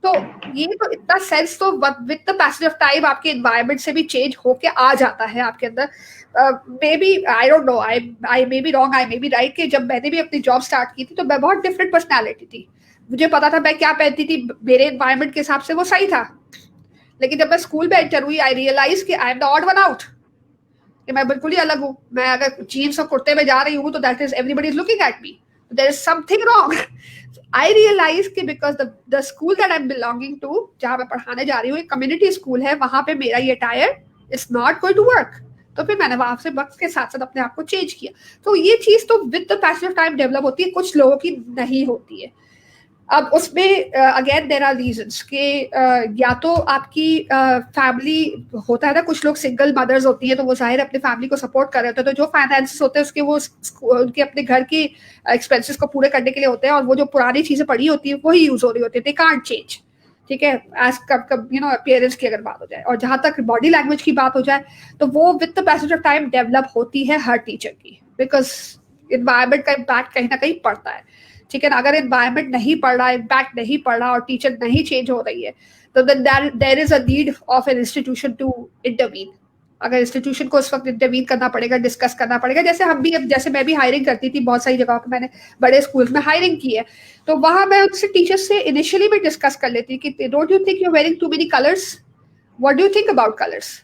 Speaker 2: तो ये तो इतना सेंस तो with the passage of time आपके एनवायरमेंट से भी चेंज होके आ जाता है आपके अंदर। Maybe I don't know, I may be wrong, I may be right, कि जब मैंने भी अपनी जॉब स्टार्ट की थी तो मैं बहुत डिफरेंट पर्सनैलिटी थी, मुझे पता था मैं क्या पहनती थी, मेरे एनवायरमेंट के हिसाब से वो सही था। लेकिन जब मैं स्कूल में एंटर हुई आई रियलाइज कि I am the odd one out, कि मैं बिल्कुल ही अलग हूँ। मैं अगर जीन्स और कुर्ते में जा रही हूँ तो that is everybody is looking at me, there is something wrong. I realise कि because the school that I am belonging to, जहाँ मैं पढ़ाने जा रही हूँ, एक कम्युनिटी स्कूल है, वहां पे मेरा ये attire is not going to work. तो फिर मैंने वहां से वक्त के साथ साथ अपने आप को चेंज किया। तो ये चीज तो with the passage of time develop होती है, कुछ लोगों की नहीं होती है। अब उसमें अगेन देयर आर रीजंस कि या तो आपकी फैमिली होता है ना, कुछ लोग सिंगल मदर्स होती हैं तो वो जाहिर अपने फैमिली को सपोर्ट कर रहे होते हैं, तो जो फाइनेंसेस होते हैं उसके वो उनके अपने घर की एक्सपेंसेस को पूरे करने के लिए होते हैं, और वो जो पुरानी चीजें पड़ी होती है वही यूज हो रही होती है, दे कांट चेंज। ठीक है, एज कब यू नो अपीयरेंस की अगर बात हो जाए, और जहां तक बॉडी लैंग्वेज की बात हो जाए तो वो with the passage of time develop होती है हर टीचर की, बिकॉज इन्वायरमेंट का इम्पैक्ट कहीं ना कहीं पड़ता है। ठीक है ना, अगर इन्वायरमेंट नहीं पड़ रहा, इम्पैक्ट नहीं पड़ रहा और टीचर नहीं चेंज हो रही है, तो there is a need of an institution to intervene. अगर इंस्टीट्यूशन को उस वक्त इंटरवीन करना पड़ेगा, डिस्कस करना पड़ेगा, जैसे हम भी, अब जैसे मैं भी हायरिंग करती थी बहुत सारी जगहों पे, मैंने बड़े स्कूल्स में हायरिंग की है, तो वहां मैं उनसे टीचर्स से इनिशियली भी डिस्कस कर लेती कि don't you think you wearing too many colours, what do you think about colours.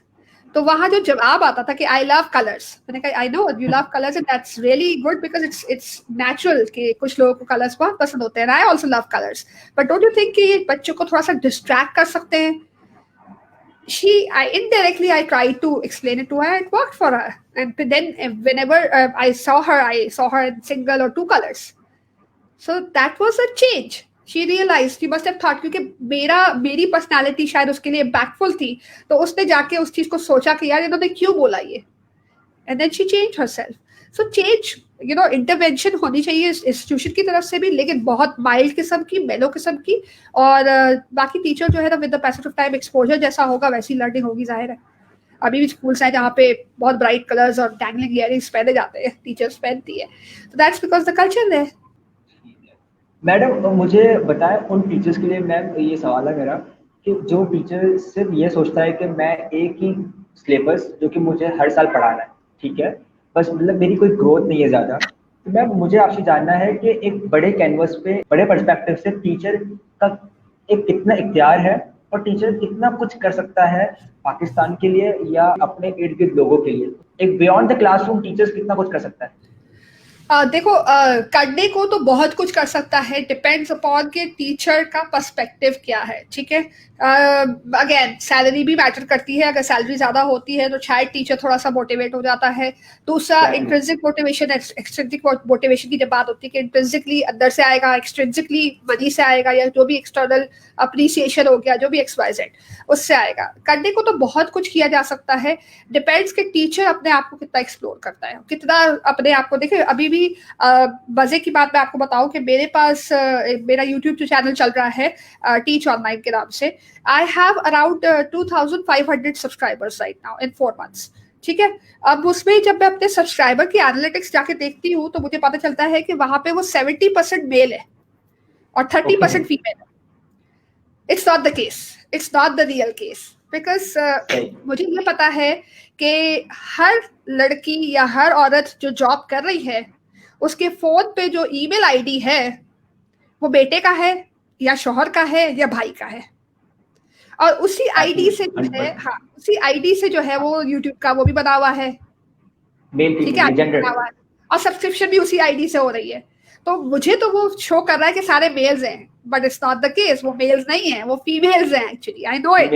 Speaker 2: तो वहां जो जवाब आता था कि आई लव कलर्स, मैंने कहा I know you love colours and that's really good because it's natural कि कुछ लोगों को कलर्स बहुत पसंद होते हैं, I also love colours, but don't you think कि बच्चों को थोड़ा सा डिस्ट्रैक्ट कर सकते हैं। I indirectly I tried to explain it to her. It worked for her, and then whenever I saw her in single or two colors. So that was a change. She realized, she must have thought, क्योंकि मेरी personality शायद उसके लिए impactful थी, तो उसने जाके उस चीज को सोचा कि यार इन्होंने क्यों बोला ये, and then she change herself. So change, you know, intervention होनी चाहिए इंस्टीट्यूशन की तरफ से भी, लेकिन बहुत माइल्ड किस्म की, मेलो किस्म की, और बाकी टीचर जो है ना with the passage of time exposure जैसा होगा वैसी लर्निंग होगी, जाहिर है। अभी भी स्कूल्स हैं जहाँ पे बहुत ब्राइट कलर्स और डैंगलिंग इयरिंग्स पहने जाते हैं, टीचर्स पहनती है, तो दैट्स बिकॉज द कल्चर है।
Speaker 1: मैडम मुझे बताएं उन टीचर्स के लिए, मैम ये सवाल है मेरा कि जो टीचर सिर्फ ये सोचता है कि मैं एक ही सिलेबस जो कि मुझे हर साल पढ़ाना है, ठीक है, बस मतलब मेरी कोई ग्रोथ नहीं है ज़्यादा, तो मैम मुझे आपसे जानना है कि एक बड़े कैनवस पे बड़े पर्सपेक्टिव से टीचर का एक कितना इख्तियार है और टीचर कितना कुछ कर सकता है पाकिस्तान के लिए या अपने इर्द गिर्द लोगों के लिए, एक बियॉन्ड द क्लासरूम टीचर्स कितना कुछ कर सकता है?
Speaker 2: देखो, करने को तो बहुत कुछ कर सकता है, डिपेंड्स अपॉन के टीचर का पर्सपेक्टिव क्या है। ठीक है, अगेन सैलरी भी मैटर करती है, अगर सैलरी ज्यादा होती है तो शायद टीचर थोड़ा सा मोटिवेट हो जाता है। दूसरा इंट्रिंसिक मोटिवेशन, एक्सट्रिंसिक मोटिवेशन की जब बात होती है कि इंट्रिंसिकली अंदर से आएगा, एक्सट्रिंसिकली मनी से आएगा, या जो भी एक्सटर्नल अप्रिसिएशन हो गया, जो भी XYZ उससे आएगा। करने को तो बहुत कुछ किया जा सकता है, डिपेंड्स कि टीचर अपने आप को कितना एक्सप्लोर करता है, कितना अपने आप को देखे। अभी भी मजे की बात मैं आपको बताऊं कि मेरे पास मेरा यूट्यूब जो चैनल चल रहा है टीच ऑनलाइन के नाम से, I have around 2500 subscribers right now in 4 months। ठीक है, अब उसमें जब मैं अपने सब्सक्राइबर की एनालिटिक्स जाके देखती हूँ तो मुझे पता चलता है कि वहां पे वो 70% मेल है और 30% फीमेल है। It's not the case, it's not the real case, because मुझे ये पता है कि हर लड़की या हर औरत जो जॉब कर रही है उसके फोन पे जो ईमेल आईडी है वो बेटे का है या शौहर का है या भाई का है, और उसी आईडी से जो है, हाँ उसी आईडी से जो है वो यूट्यूब का वो भी बना हुआ है, ठीक है, बना हुआ है, और सब्सक्रिप्शन भी उसी आईडी से हो रही है। तो मुझे तो वो शो कर रहा है कि सारे मेल्स हैं, but it's not the case, वो मेल्स नहीं है, वो फीमेल्स हैं एक्चुअली, आई नो इट।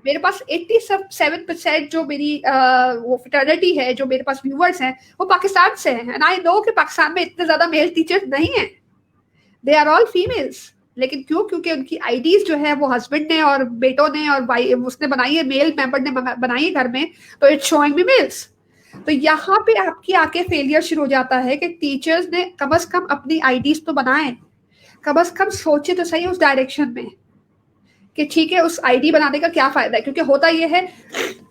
Speaker 2: मेरे पास 87% जो मेरी वो फ्रेटर्निटी है, जो मेरे पास व्यूअर्स हैं वो पाकिस्तान से हैं, एंड आई नो कि पाकिस्तान में इतने ज्यादा मेल टीचर्स नहीं हैं, दे आर ऑल फीमेल्स। लेकिन क्यों? क्योंकि उनकी आईडीज जो है वो हस्बैंड ने और बेटों ने और भाई उसने बनाई है, मेल मेंबर ने बनाई है घर में, तो इट्स शोइंग मी मेल्स। तो यहाँ पे आपकी आके फेलियर शुरू हो जाता है कि टीचर्स ने कम से कम अपनी आईडीज तो बनाए, कम से कम सोचे तो सही उस डायरेक्शन में कि ठीक है उस आईडी बनाने का क्या फायदा है। क्योंकि होता ये है,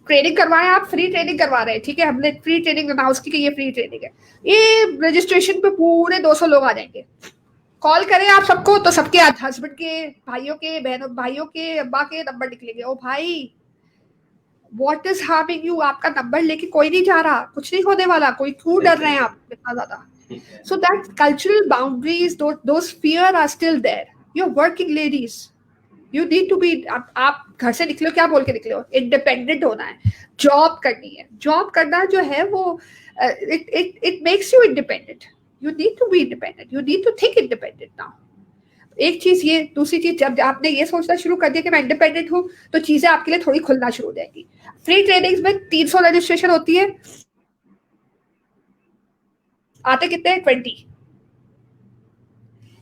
Speaker 2: ट्रेनिंग करवाएं आप, फ्री ट्रेनिंग करवा रहे हैं, ठीक है, हमने फ्री ट्रेनिंग अनाउंस की कि ये फ्री ट्रेनिंग है, ये रजिस्ट्रेशन पे पूरे 200 लोग आ जाएंगे, कॉल करें आप सबको तो सबके हस्बैंड के, भाइयों के, बहनों, भाइयों के, अब्बा के नंबर निकलेंगे। ओ भाई, व्हाट इज हार्मिंग यू? आपका नंबर लेके कोई नहीं जा रहा, कुछ नहीं होने वाला, कोई क्यों डर रहे हैं आप इतना ज्यादा? So that cultural boundaries, those fear are still there. You're working ladies. You need to be, आप घर से निकलो क्या बोल के निकलो, इंडिपेंडेंट होना है, जॉब करनी है। जॉब करना जो है वो it makes you independent. You need to be independent. You need to think independent now. एक चीज ये, दूसरी चीज, जब आपने ये सोचना शुरू कर दिया कि मैं इंडिपेंडेंट हूँ तो चीजें आपके लिए थोड़ी खुलना शुरू हो जाएगी। फ्री ट्रेनिंग्स में 300 रजिस्ट्रेशन होती है, आते कितने हैं? 20।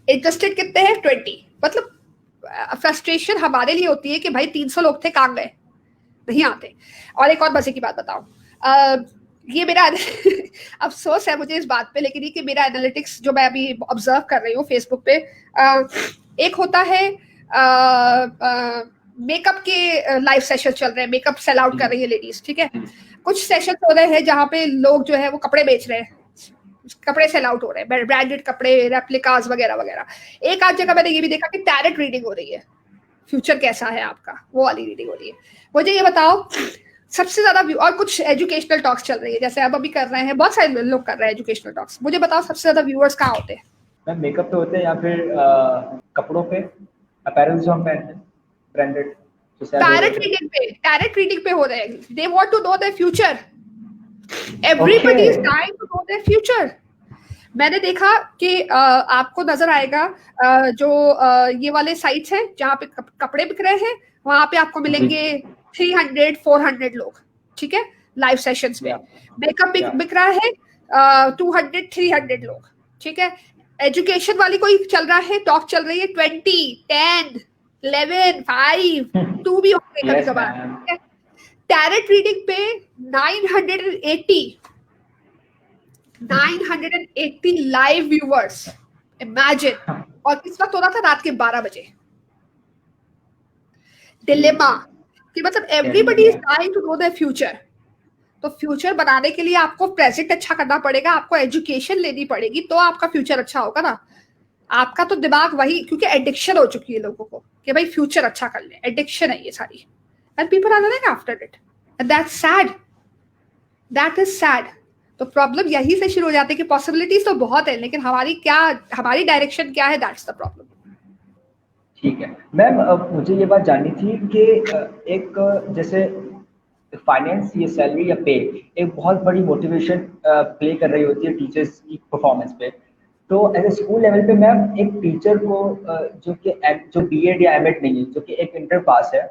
Speaker 2: इंटरेस्टेड कितने हैं 20। मतलब फ्रस्ट्रेशन हमारे लिए होती है कि भाई 300 लोग थे, कहाँ गए, नहीं आते। और एक और मजे की बात बताऊं, ये मेरा अफसोस है मुझे इस बात पे, लेकिन ये कि मेरा एनालिटिक्स जो मैं अभी ऑब्जर्व कर रही हूँ फेसबुक पे, एक होता है मेकअप के लाइव सेशन चल रहे हैं, मेकअप सेल आउट कर रही है लेडीज, ठीक है। कुछ सेशन हो रहे हैं जहाँ पे लोग जो है वो कपड़े बेच रहे हैं, कपड़े सेल आउट हो रहे हैं, ब्रांडेड कपड़े, रेप्लिकास वगैरह वगैरह। एक आध जगह मैंने ये भी देखा कि टैरेट रीडिंग हो रही है, फ्यूचर कैसा है आपका, वो वाली रीडिंग हो रही है। मुझे ये बताओ सबसे ज्यादा व्यू, और कुछ एजुकेशनल टॉक्स चल रही है, जैसे अब अभी कर रहे हैं, बहुत सारे लोग कर रहे हैं एजुकेशनल टॉक्स। मुझे बताओ सबसे ज्यादा व्यूअर्स कहाँ होते हैं?
Speaker 1: मैम मेकअप पे होते हैं या फिर कपड़ों पे, अपैरल जो हम पहनते हैं ब्रांडेड, जो सेल हो रहे
Speaker 2: टैरेट रीडिंग पे हो रहे हैं। They want to know their future, everybody is trying to know their future. मैंने देखा कि आपको नजर आएगा जो ये वाले साइट्स हैं जहाँ पे कपड़े बिक रहे हैं, वहां पे आपको मिलेंगे 300-400 लोग, ठीक है, लाइव सेशंस में। मेकअप बिक रहा है 200-300 लोग, ठीक है। एजुकेशन वाली कोई चल रहा है, टॉक चल रही है 20, 10, 11, 5, 2 भी होंगे कभी कभार। टैरेट रीडिंग पे 980 लाइव व्यूअर्स, इमेजिन। और किस वक्त हो रहा था? रात के 12 बजे। डिलेमा कि मतलब everybody is trying to know their future. तो फ्यूचर बनाने के लिए आपको प्रेजेंट अच्छा करना पड़ेगा, आपको एजुकेशन लेनी पड़ेगी, तो आपका फ्यूचर अच्छा होगा ना। आपका तो दिमाग वही, क्योंकि एडिक्शन हो चुकी है लोगों को कि भाई फ्यूचर अच्छा कर ले, एडिक्शन है ये सारी, and people are running after it, and that's sad, that is sad. तो प्रॉब्लम यही से शुरू हो जाती है कि पॉसिबिलिटीज तो बहुत है, लेकिन हमारी डायरेक्शन क्या है, दैट्स द प्रॉब्लम।
Speaker 1: ठीक है मैम, मुझे ये बात जाननी थी कि एक जैसे फाइनेंस, ये सैलरी या पे एक बहुत बड़ी मोटिवेशन प्ले कर रही होती है टीचर्स की परफॉर्मेंस पे। तो एज ए स्कूल लेवल पे मैम एक टीचर को जो बीएड या एमएड नहीं है, जो कि एक इंटर पास है,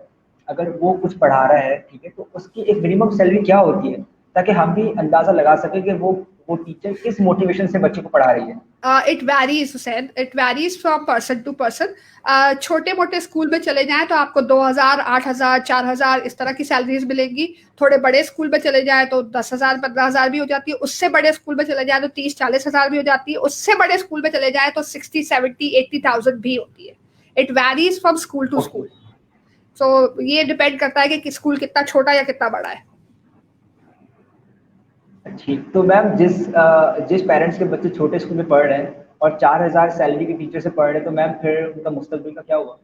Speaker 1: अगर वो कुछ पढ़ा रहा है, ठीक है, तो उसकी एक मिनिमम सैलरी क्या होती है, ताकि हम भी अंदाजा लगा सके कि वो टीचर किस मोटिवेशन से बच्चे को पढ़ा रही है।
Speaker 2: It varies Hussain, it varies from person to person. छोटे मोटे स्कूल में चले जाएं तो आपको 2000, 8000, 4000 इस तरह की सैलरीज मिलेंगी। थोड़े बड़े स्कूल में चले जाएं तो 10,000, 15,000 भी हो जाती है। उससे बड़े स्कूल में चले जाएं तो 30-40 हजार भी हो जाती है। उससे बड़े स्कूल में चले जाएं तो 60, 70, 80,000 भी होती है। It varies from school to school. So ये डिपेंड करता है कि स्कूल कितना छोटा या कितना बड़ा है।
Speaker 1: ठीक, तो मैम जिस पेरेंट्स के बच्चे छोटे स्कूल में पढ़ रहे हैं और 4,000 सैलरी के टीचर से पढ़ रहे हैं, तो मैम फिर उनका मुस्तकबिल का क्या हुआ?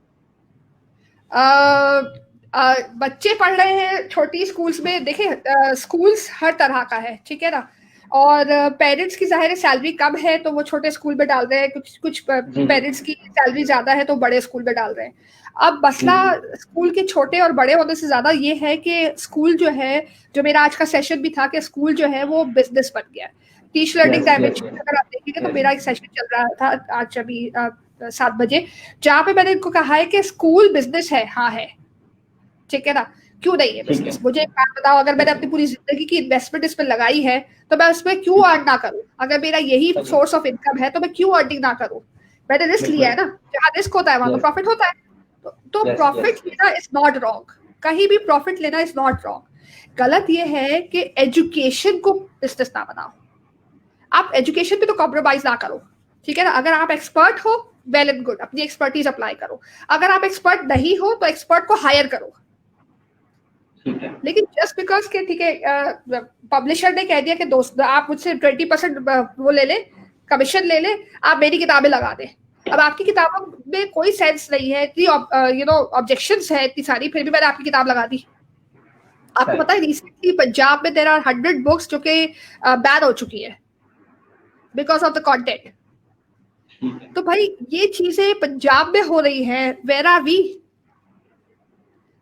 Speaker 2: बच्चे पढ़ रहे हैं छोटी स्कूल्स में, देखें स्कूल्स हर तरह का है, ठीक है ना। और पेरेंट्स की जाहिर सैलरी कम है तो वो छोटे स्कूल में डाल रहे हैं, कुछ पेरेंट्स की सैलरी ज्यादा है तो बड़े स्कूल में डाल रहे हैं। अब मसला स्कूल के छोटे और बड़े होने से ज्यादा ये है कि स्कूल जो है, जो मेरा आज का सेशन भी था कि स्कूल जो है वो बिजनेस बन गया। टीच लर्निंग डायमेंशन अगर आप देखेंगे तो मेरा एक सेशन चल रहा था आज अभी 7 बजे, जहाँ पे मैंने इनको कहा है कि स्कूल बिजनेस है। हाँ है, ठीक है ना, क्यों नहीं है बिजनेस? मुझे एक बात बताओ, अगर मैंने अपनी पूरी जिंदगी की इन्वेस्टमेंट इस पर लगाई है तो मैं उसमें क्यों अर्न ना करूं? अगर मेरा यही सोर्स ऑफ इनकम है तो मैं क्यों अर्निंग ना करूं? मैंने रिस्क लिया है ना, जहाँ रिस्क होता है वहां तो प्रॉफिट होता है। तो प्रॉफिट लेना इज नॉट रॉन्ग, कहीं भी प्रॉफिट लेना इज नॉट रॉन्ग। गलत ये है कि एजुकेशन को बिजनेस ना बनाओ। आप एजुकेशन पे तो कॉम्प्रोमाइज ना करो, ठीक है ना। अगर आप एक्सपर्ट हो, वेल एंड गुड, अपनी एक्सपर्टीज अप्लाई करो। अगर आप एक्सपर्ट नहीं हो तो एक्सपर्ट को हायर करो। लेकिन जस्ट बिकॉज के ठीक है पब्लिशर ने कह दिया कि दोस्त आप मुझसे 20% वो ले ले, कमीशन ले ले, आप मेरी किताबें लगा दे। अब आपकी किताबों में कोई सेंस नहीं है, इतनी ऑब्जेक्शंस है इतनी सारी, फिर भी मैंने आपकी किताब लगा दी। आपको पता है रिसेंटली पंजाब में देयर आर 100 बुक्स जो कि बैन हो चुकी है बिकॉज ऑफ द कंटेंट। तो भाई ये चीजें पंजाब में हो रही है, वेयर आर वी?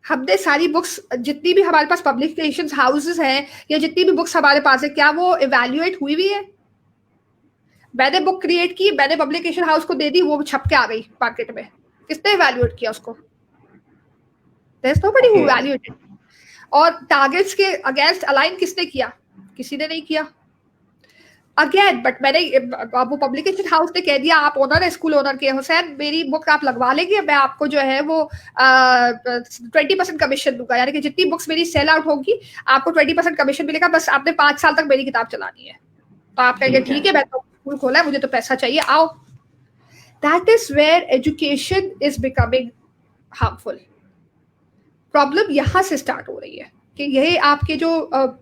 Speaker 2: हमने सारी बुक्स, जितनी भी हमारे पास पब्लिकेशन हाउसेस हैं या जितनी भी बुक्स हमारे पास है, क्या वो इवैल्यूएट हुई भी है? मैंने बुक क्रिएट की, मैंने पब्लिकेशन हाउस को दे दी, वो छप के आ गई मार्केट में, किसने इवैल्यूएट किया उसको? There is nobody who evaluated. और टारगेट्स के अगेंस्ट अलाइन किसने किया? किसी ने नहीं किया। अगेन बट मैंने वो पब्लिकेशन हाउस ने कह दिया, आप ओनर है, स्कूल ओनर के, हुसैन मेरी बुक आप लगवा लेंगे, मैं आपको जो है वो 20% कमीशन दूंगा, यानी कि जितनी बुक्स मेरी सेल आउट होगी आपको 20% कमीशन मिलेगा, बस आपने 5 साल तक मेरी किताब चलानी है। तो आप कहेंगे ठीक है, मैं तो स्कूल खोला है, मुझे तो पैसा चाहिए, आओ। That is where education is becoming harmful. Problem यहाँ से स्टार्ट हो रही है कि यही आपके जो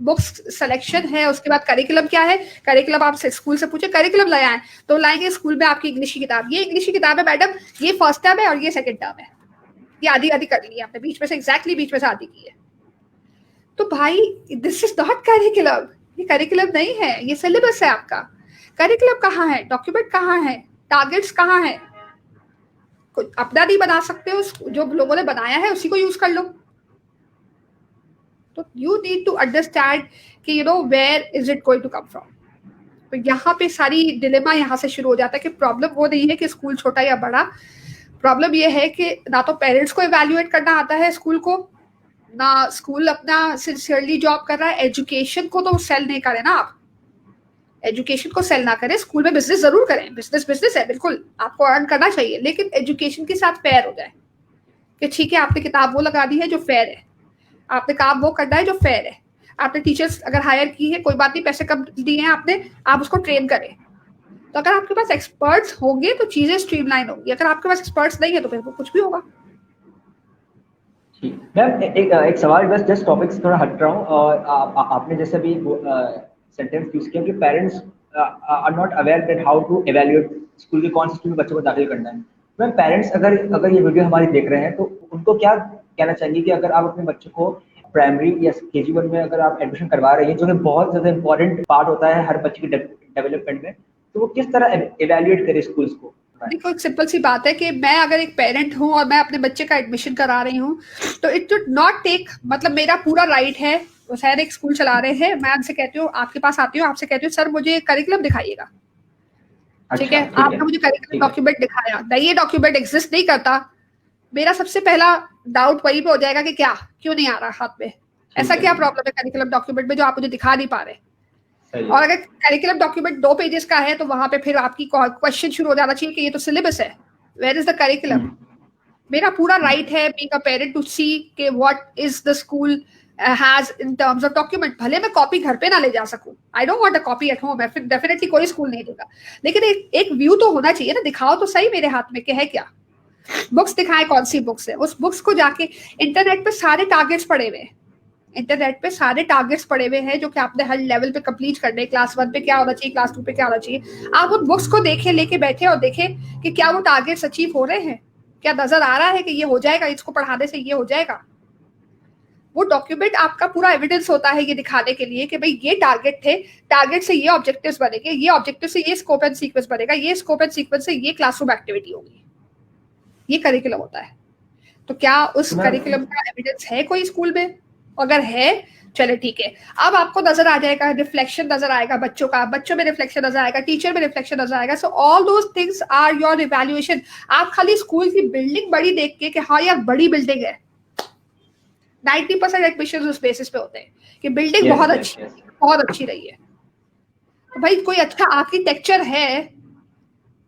Speaker 2: बुक्स सिलेक्शन है, उसके बाद करिकुलम क्या है, करिकुलम आप स्कूल से पूछे करिकुलम लाया है तो लाएंगे स्कूल में आपकी इंग्लिश की किताब, ये इंग्लिश की किताब है मैडम, ये फर्स्ट टर्म है और ये सेकंड टर्म है, ये आधी आधी कर ली है आपने, बीच में से एग्जैक्टली बीच में से आधी की है। तो भाई दिस इज नॉट करिकुलम, ये करिकुलम नहीं है, ये सिलेबस है आपका। करिकुलम कहाँ है, डॉक्यूमेंट कहाँ है, टारगेट्स कहाँ है? कुछ अपना नहीं बना सकते हो, जो लोगों ने बनाया है उसी को यूज कर लो। तो यू नीड टू अंडरस्टैंड कि you know where is it going to come from. तो यहाँ पे सारी डिलेमा यहाँ से शुरू हो जाता है कि प्रॉब्लम वो नहीं है कि स्कूल छोटा या बड़ा, प्रॉब्लम ये है कि ना तो पेरेंट्स को इवैल्यूएट करना आता है स्कूल को, ना स्कूल अपना सिंसियरली जॉब कर रहा है। एजुकेशन को तो सेल नहीं करें ना आप, एजुकेशन को सेल ना करें, स्कूल में बिजनेस जरूर करें, बिजनेस बिजनेस है, बिल्कुल आपको अर्न करना चाहिए, लेकिन एजुकेशन के साथ फेयर हो जाए कि ठीक है आपने किताब वो लगा दी है जो फेयर है, आपने काम वो करना है जो फेयर है, आपने टीचर्स अगर हायर की है कोई बात नहीं, पैसे कम दिए हैं आपने, आप उसको ट्रेन करें। तो अगर आपके पास एक्सपर्ट्स होंगे तो चीजें स्ट्रीमलाइन होंगी, अगर आपके पास एक्सपर्ट्स नहीं है तो फिर वो कुछ भी होगा।
Speaker 1: मैम एक सवाल, बस जस्ट टॉपिक से थोड़ा हट रहा हूँ, और आपने जैसे भी सेंटेंस यूज किया कि parents are not aware that how to evaluate school के कौन से स्कूल में बच्चों को दाखिल करना है। मैम पेरेंट्स अगर ये वीडियो हमारी देख रहे हैं तो उनको क्या कहना चाहेंगे कि अगर आप अपने बच्चों को प्राइमरी या KG1 में अगर आप एडमिशन करवा रहे हैं, जो कि बहुत ज़्यादा इंपॉर्टेंट पार्ट होता है हर बच्चे के डेवलपमेंट में, तो वो किस तरह एवेल्युएट करे स्कूल्स को?
Speaker 2: देखो एक सिंपल सी बात है कि मैं अगर एक पेरेंट हूँ और मैं अपने बच्चे का एडमिशन करा रही हूँ तो इट शुड नॉट टेक, मतलब मेरा पूरा राइट है, वो शायद एक स्कूल चला रहे हैं, मैं उनसे कहती हूँ, आपके पास आती हूँ, आपसे कहती हूँ सर मुझे करिकुलम दिखाइएगा, ठीक है, आपने मुझे करिकुलम डॉक्यूमेंट दिखाया नहीं, ये डॉक्यूमेंट एग्जिस्ट नहीं करता, मेरा सबसे पहला डाउट वही पे हो जाएगा कि क्या क्यों नहीं आ रहा हाथ में, ऐसा क्या प्रॉब्लम है करिकुलम डॉक्यूमेंट में जो आप मुझे दिखा नहीं पा रहे। और अगर करिकुलम डॉक्यूमेंट 2 पेजेस का है तो वहां पे फिर आपकी क्वेश्चन शुरू हो जाना चाहिए कि ये तो सिलेबस है, वेयर इज द करिकुलम। मेरा पूरा राइट है बीइंग अ पेरेंट टू सी कि what is the school has in terms of document. भले मैं कॉपी घर पे ना ले जा सकूं, I don't want a copy at home, definitely कोई स्कूल नहीं देगा, लेकिन एक व्यू तो होना चाहिए ना, दिखाओ तो सही मेरे हाथ में कि है क्या। बुक्स दिखाएं, कौन सी बुक्स है, उस बुक्स को जाके इंटरनेट पे सारे टारगेट्स पड़े हुए हैं, इंटरनेट पे सारे टारगेट्स पड़े हुए हैं जो कि आपने हर लेवल पे कंप्लीट करने, क्लास 1 पे क्या होना चाहिए, क्लास 2 पे क्या होना चाहिए, आप उन बुक्स को देखें, लेके बैठे और देखें कि क्या वो टारगेट्स अचीव हो रहे हैं, क्या नजर आ रहा है कि ये हो जाएगा, इसको पढ़ाने से ये हो जाएगा। वो डॉक्यूमेंट आपका पूरा एविडेंस होता है ये दिखाने के लिए कि भाई ये टारगेट थे, टारगेट से ये ऑब्जेक्टिव्स बनेंगे, ये ऑब्जेक्टिव से ये स्कोप एंड सीक्वेंस बनेगा, ये स्कोप एंड सीक्वेंस से ये क्लासरूम एक्टिविटी होगी, ये करिकुलम होता है। तो क्या उस करिकुलम का एविडेंस है कोई स्कूल में? अगर है चले ठीक है, अब आपको नजर आ जाएगा, रिफ्लेक्शन नजर आएगा बच्चों का, बच्चों में रिफ्लेक्शन नजर आएगा, टीचर में रिफ्लेक्शन नजर आएगा, so all those things are your evaluation. आप खाली स्कूल की बिल्डिंग बड़ी देख के कि हाँ यार बड़ी बिल्डिंग है, 90% एडमिशन उस बेसिस पे होते हैं कि बिल्डिंग बहुत अच्छी बहुत अच्छी रही है। तो भाई कोई अच्छा आर्किटेक्चर है,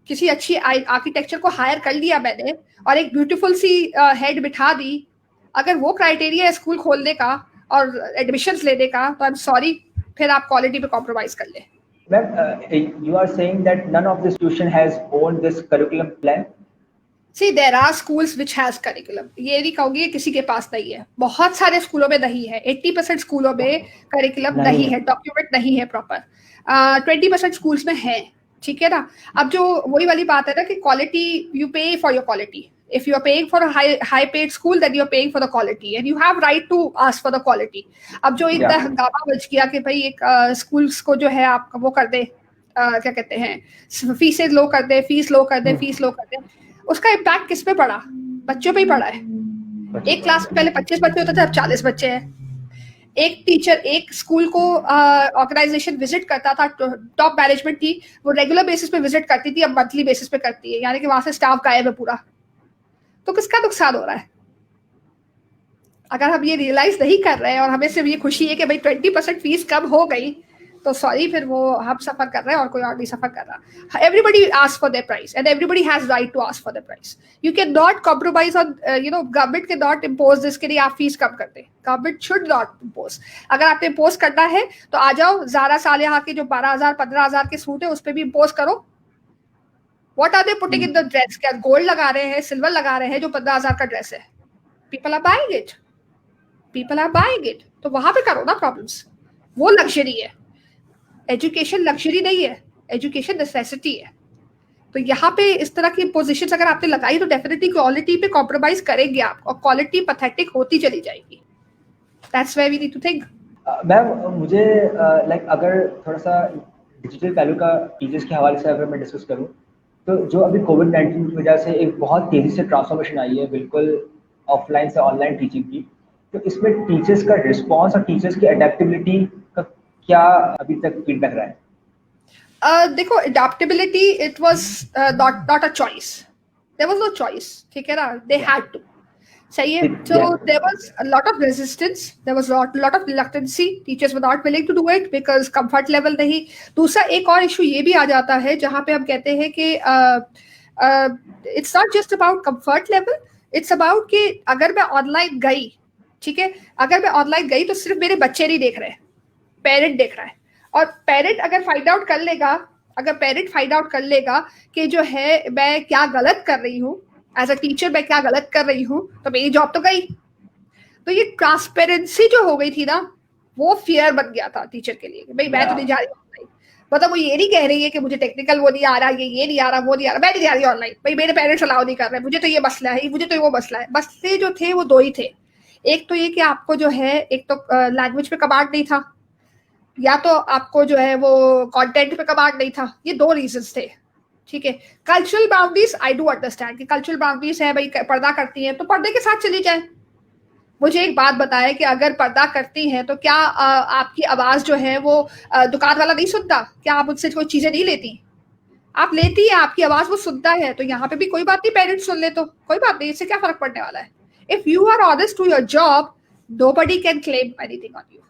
Speaker 2: किसी अच्छी आर्किटेक्चर को हायर कर लिया मैंने और एक ब्यूटीफुल सी हेड बिठा दी, अगर वो क्राइटेरिया है स्कूल खोलने का और एडमिशंस लेने का, तो आई एम सॉरी, फिर आप क्वालिटी पे कॉम्प्रोमाइज कर ले।
Speaker 1: Ma'am, you are saying that none of the institution has owned this curriculum plan?
Speaker 2: See, there are schools which has curriculum. ये नहीं कहूँगी किसी के पास नहीं है, बहुत सारे स्कूलों में नहीं है, 80% स्कूलों में करिकुलम नहीं है, डॉक्यूमेंट नहीं है प्रॉपर, 20% स्कूल्स में है, ठीक है ना। अब जो वही वाली बात है ना कि क्वालिटी, यू पे for your quality, if you are paying for a high paid school then you are paying for the quality and you have right to ask for the quality। अब जो इतना हंगामा बच गया कि भाई एक स्कूल्स को जो है आप वो कर दे, क्या कहते हैं, फीसें लो कर दे, फीस लो कर दे, फीस लो कर दे, उसका इम्पैक्ट किस पे पड़ा? बच्चों पे ही पड़ा है। एक क्लास में पहले 25 बच्चे होते थे, अब 40 बच्चे हैं। एक टीचर एक स्कूल को ऑर्गेनाइजेशन विजिट करता था, टॉप मैनेजमेंट थी, वो रेगुलर बेसिस पे विजिट करती थी, अब मंथली बेसिस पे करती है, यानी कि वहां से स्टाफ गायब है पूरा। तो किसका नुकसान हो रहा है? अगर हम ये रियलाइज नहीं कर रहे हैं और हमें सिर्फ ये खुशी है कि भाई 20% फीस कम हो गई, तो सॉरी, फिर वो हम सफर कर रहे हैं और कोई और नहीं सफर कर रहा. Everybody ask for their price and everybody has right to ask for their price. You can not compromise on, government can not impose this के लिए आप फीस कम कर दें. Government should not impose. अगर आपने इम्पोज करना है तो आ जाओ, ज़ारा सालेहा के जो 12,000 15,000 के सूट है उस पर भी इम्पोज करो. What are they putting in the dress? क्या गोल्ड लगा रहे हैं, सिल्वर लगा रहे हैं जो 15,000 का ड्रेस है? People are buying it, people are buying it. तो वहां पे करो ना प्रॉब्लम्स. वो लग्जरी है. एजुकेशन लग्जरी नहीं है, एजुकेशन नेसेसिटी है. तो यहाँ पे इस तरह की पोजीशंस अगर आपने लगाई तो डेफिनेटली क्वालिटी पे कॉम्प्रोमाइज करेंगे आप, और क्वालिटी पैथेटिक होती चली जाएगी. That's where we need to think.
Speaker 1: Ma'am मुझे लाइक अगर थोड़ा सा डिजिटल पहलू का टीचर्स के हवाले से अगर मैं डिस्कस करूँ, तो जो अभी कोविड-19 की वजह से एक बहुत तेज़ी से ट्रांसफॉर्मेशन आई है बिल्कुल ऑफलाइन से ऑनलाइन टीचिंग की, तो इसमें टीचर्स का रिस्पॉन्स और टीचर्स की अडेप्टेबिलिटी का क्या अभी तक फीडबैक रहा है?
Speaker 2: देखो, adaptability it was not a choice. There was no choice. ठीक है ना, दे हैड टू. सही है. So there was a lot of resistance, there was lot of reluctancy. Teachers were not willing to do it because comfort level नहीं. दूसरा एक और issue ये भी आ जाता है जहाँ पे हम कहते हैं कि it's not just about comfort level, it's about कि अगर मैं ऑनलाइन गई, ठीक है, अगर मैं ऑनलाइन गई तो सिर्फ मेरे बच्चे नहीं देख रहे, पेरेंट देख रहा है. और पेरेंट अगर फाइंड आउट कर लेगा, अगर पेरेंट फाइंड आउट कर लेगा कि जो है मैं क्या गलत कर रही हूँ, एज अ टीचर मैं क्या गलत कर रही हूँ, तो मेरी जॉब तो गई. तो ये ट्रांसपेरेंसी जो हो गई थी ना, वो फियर बन गया था टीचर के लिए. भाई मैं तो नहीं जा रही ऑनलाइन. मतलब वो ये नहीं कह रही है कि मुझे टेक्निकल वो नहीं आ रहा, ये नहीं आ रहा, वो नहीं आ रहा, मैं नहीं जा रही ऑनलाइन. भाई मेरे पेरेंट्स अलाउ नहीं कर रहे, मुझे तो ये मसला है, मुझे तो वो मसला है. मसले जो थे वो दो ही थे. एक तो ये कि आपको जो है, एक तो लैंग्वेज पे कमांड नहीं था, या तो आपको जो है वो कंटेंट पे कमांड नहीं था. ये दो रीजंस थे. ठीक है. Cultural boundaries I do understand कि कल्चरल बाउंड्रीज है, भाई पर्दा करती हैं तो पर्दे के साथ चली जाए. मुझे एक बात बताए कि अगर पर्दा करती हैं तो क्या आपकी आवाज जो है वो दुकान वाला नहीं सुनता? क्या आप उनसे कोई चीजें नहीं लेती? आप लेती है, आपकी आवाज वो सुनता है. तो यहाँ पे भी कोई बात नहीं, पेरेंट्स सुन ले तो कोई बात नहीं, इससे क्या फर्क पड़ने वाला है. If you are honest to your job, nobody can claim anything on you.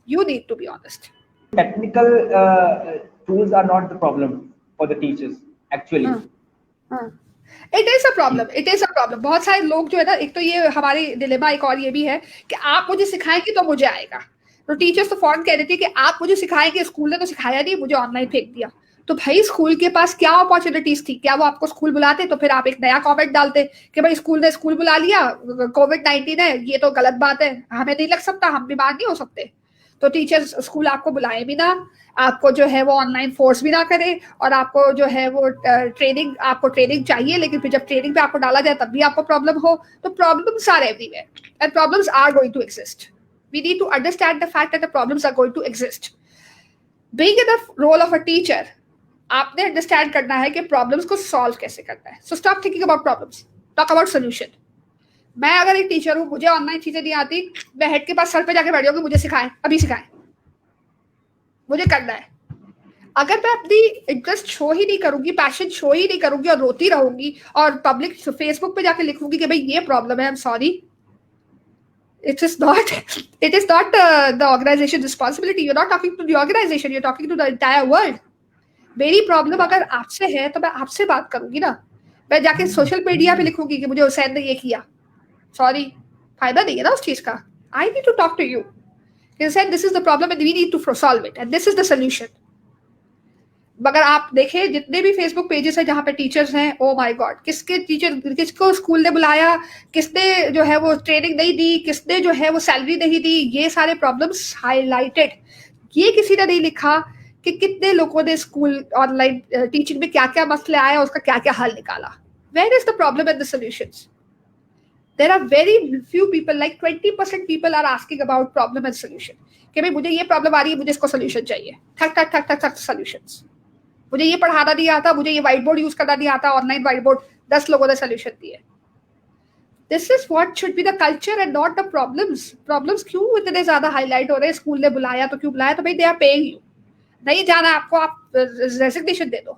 Speaker 2: You need to be honest.
Speaker 1: Technical tools are not the problem for the teachers actually.
Speaker 2: It is a problem. It is a problem. बहुत सारे लोग जो है ना, एक तो ये हमारी डिलेमा एक और ये भी है कि आप मुझे सिखाएंगे तो मुझे आएगा. तो टीचर्स तो फौरन कह देती है कि आप मुझे सिखाएंगे, स्कूल ने तो सिखाया नहीं, मुझे ऑनलाइन फेंक दिया. तो भाई स्कूल के पास क्या अपॉर्चुनिटीज थी? क्या वो आपको स्कूल बुलाते तो फिर आप एक नया कमेंट डालते कि भाई स्कूल ने स्कूल बुला लिया, कोविड-19 है, ये तो गलत बात है, हमें नहीं लग सकता, हम बीमार नहीं हो सकते. तो टीचर्स स्कूल आपको बुलाए भी ना, आपको जो है वो ऑनलाइन फोर्स भी ना करे, और आपको जो है वो ट्रेनिंग, आपको ट्रेनिंग चाहिए, लेकिन फिर जब ट्रेनिंग पे आपको डाला जाए तब भी आपको प्रॉब्लम हो. तो problems are everywhere and problems are going to exist. We need to understand the fact that the problems are going to exist. Being in the role of a teacher, आपने अंडरस्टैंड करना है कि problems को solve कैसे करना है. So stop thinking about problems, talk about solution. मैं अगर एक टीचर हूँ, मुझे ऑनलाइन चीजें नहीं आती, मैं हेड के पास सर पे जाके बैठ जाऊंगी, मुझे सिखाएं, अभी सिखाएं, मुझे करना है. अगर मैं अपनी इंटरेस्ट शो ही नहीं करूंगी, पैशन शो ही नहीं करूंगी और रोती रहूंगी और पब्लिक फेसबुक पे जाके लिखूंगी कि भाई ये प्रॉब्लम है, आई am sorry, it is not the organization responsibility. You're not talking to the organization, you're talking to the entire world. मेरी प्रॉब्लम अगर आपसे है तो मैं आपसे बात करूंगी ना. मैं जाके सोशल मीडिया पे लिखूंगी कि मुझे हुसैन ने ये किया, सॉरी, फायदा नहीं है ना उस चीज का. I need to talk to you, this is the problem and we need to solve it and this is the solution. मगर आप देखें जितने भी फेसबुक पेजेस हैं जहाँ पे टीचर्स हैं, ओ माय गॉड, किसको स्कूल ने बुलाया, किसने जो है वो ट्रेनिंग नहीं दी, किसने जो है वो सैलरी नहीं दी, ये सारे प्रॉब्लम्स हाईलाइटेड. ये किसी ने नहीं लिखा कि कितने लोगों ने स्कूल ऑनलाइन टीचिंग में क्या क्या मसले आए, उसका क्या क्या हल निकाला. Where is the problem and the solutions? There are very few people, like 20% people are asking about problem and solution. कि भाई मुझे ये प्रॉब्लम आ रही है, मुझे इसको सोल्यूशन चाहिए, ठक ठक ठक ठक ठक सॉल्यूशंस. मुझे ये पढ़ाना नहीं आता, मुझे ये व्हाइट बोर्ड यूज करना नहीं आता, ऑनलाइन व्हाइट बोर्ड 10 लोगों ने सोल्यूशन दिए. This is what should be the culture and not the problems. Problems क्यों इतने ज्यादा हाईलाइट हो रहे हैं? स्कूल ने बुलाया तो क्यों बुलाया? तो भाई दे आर पेइंग यू, नहीं जाना आपको, आप रेजिग्नेशन दे दो,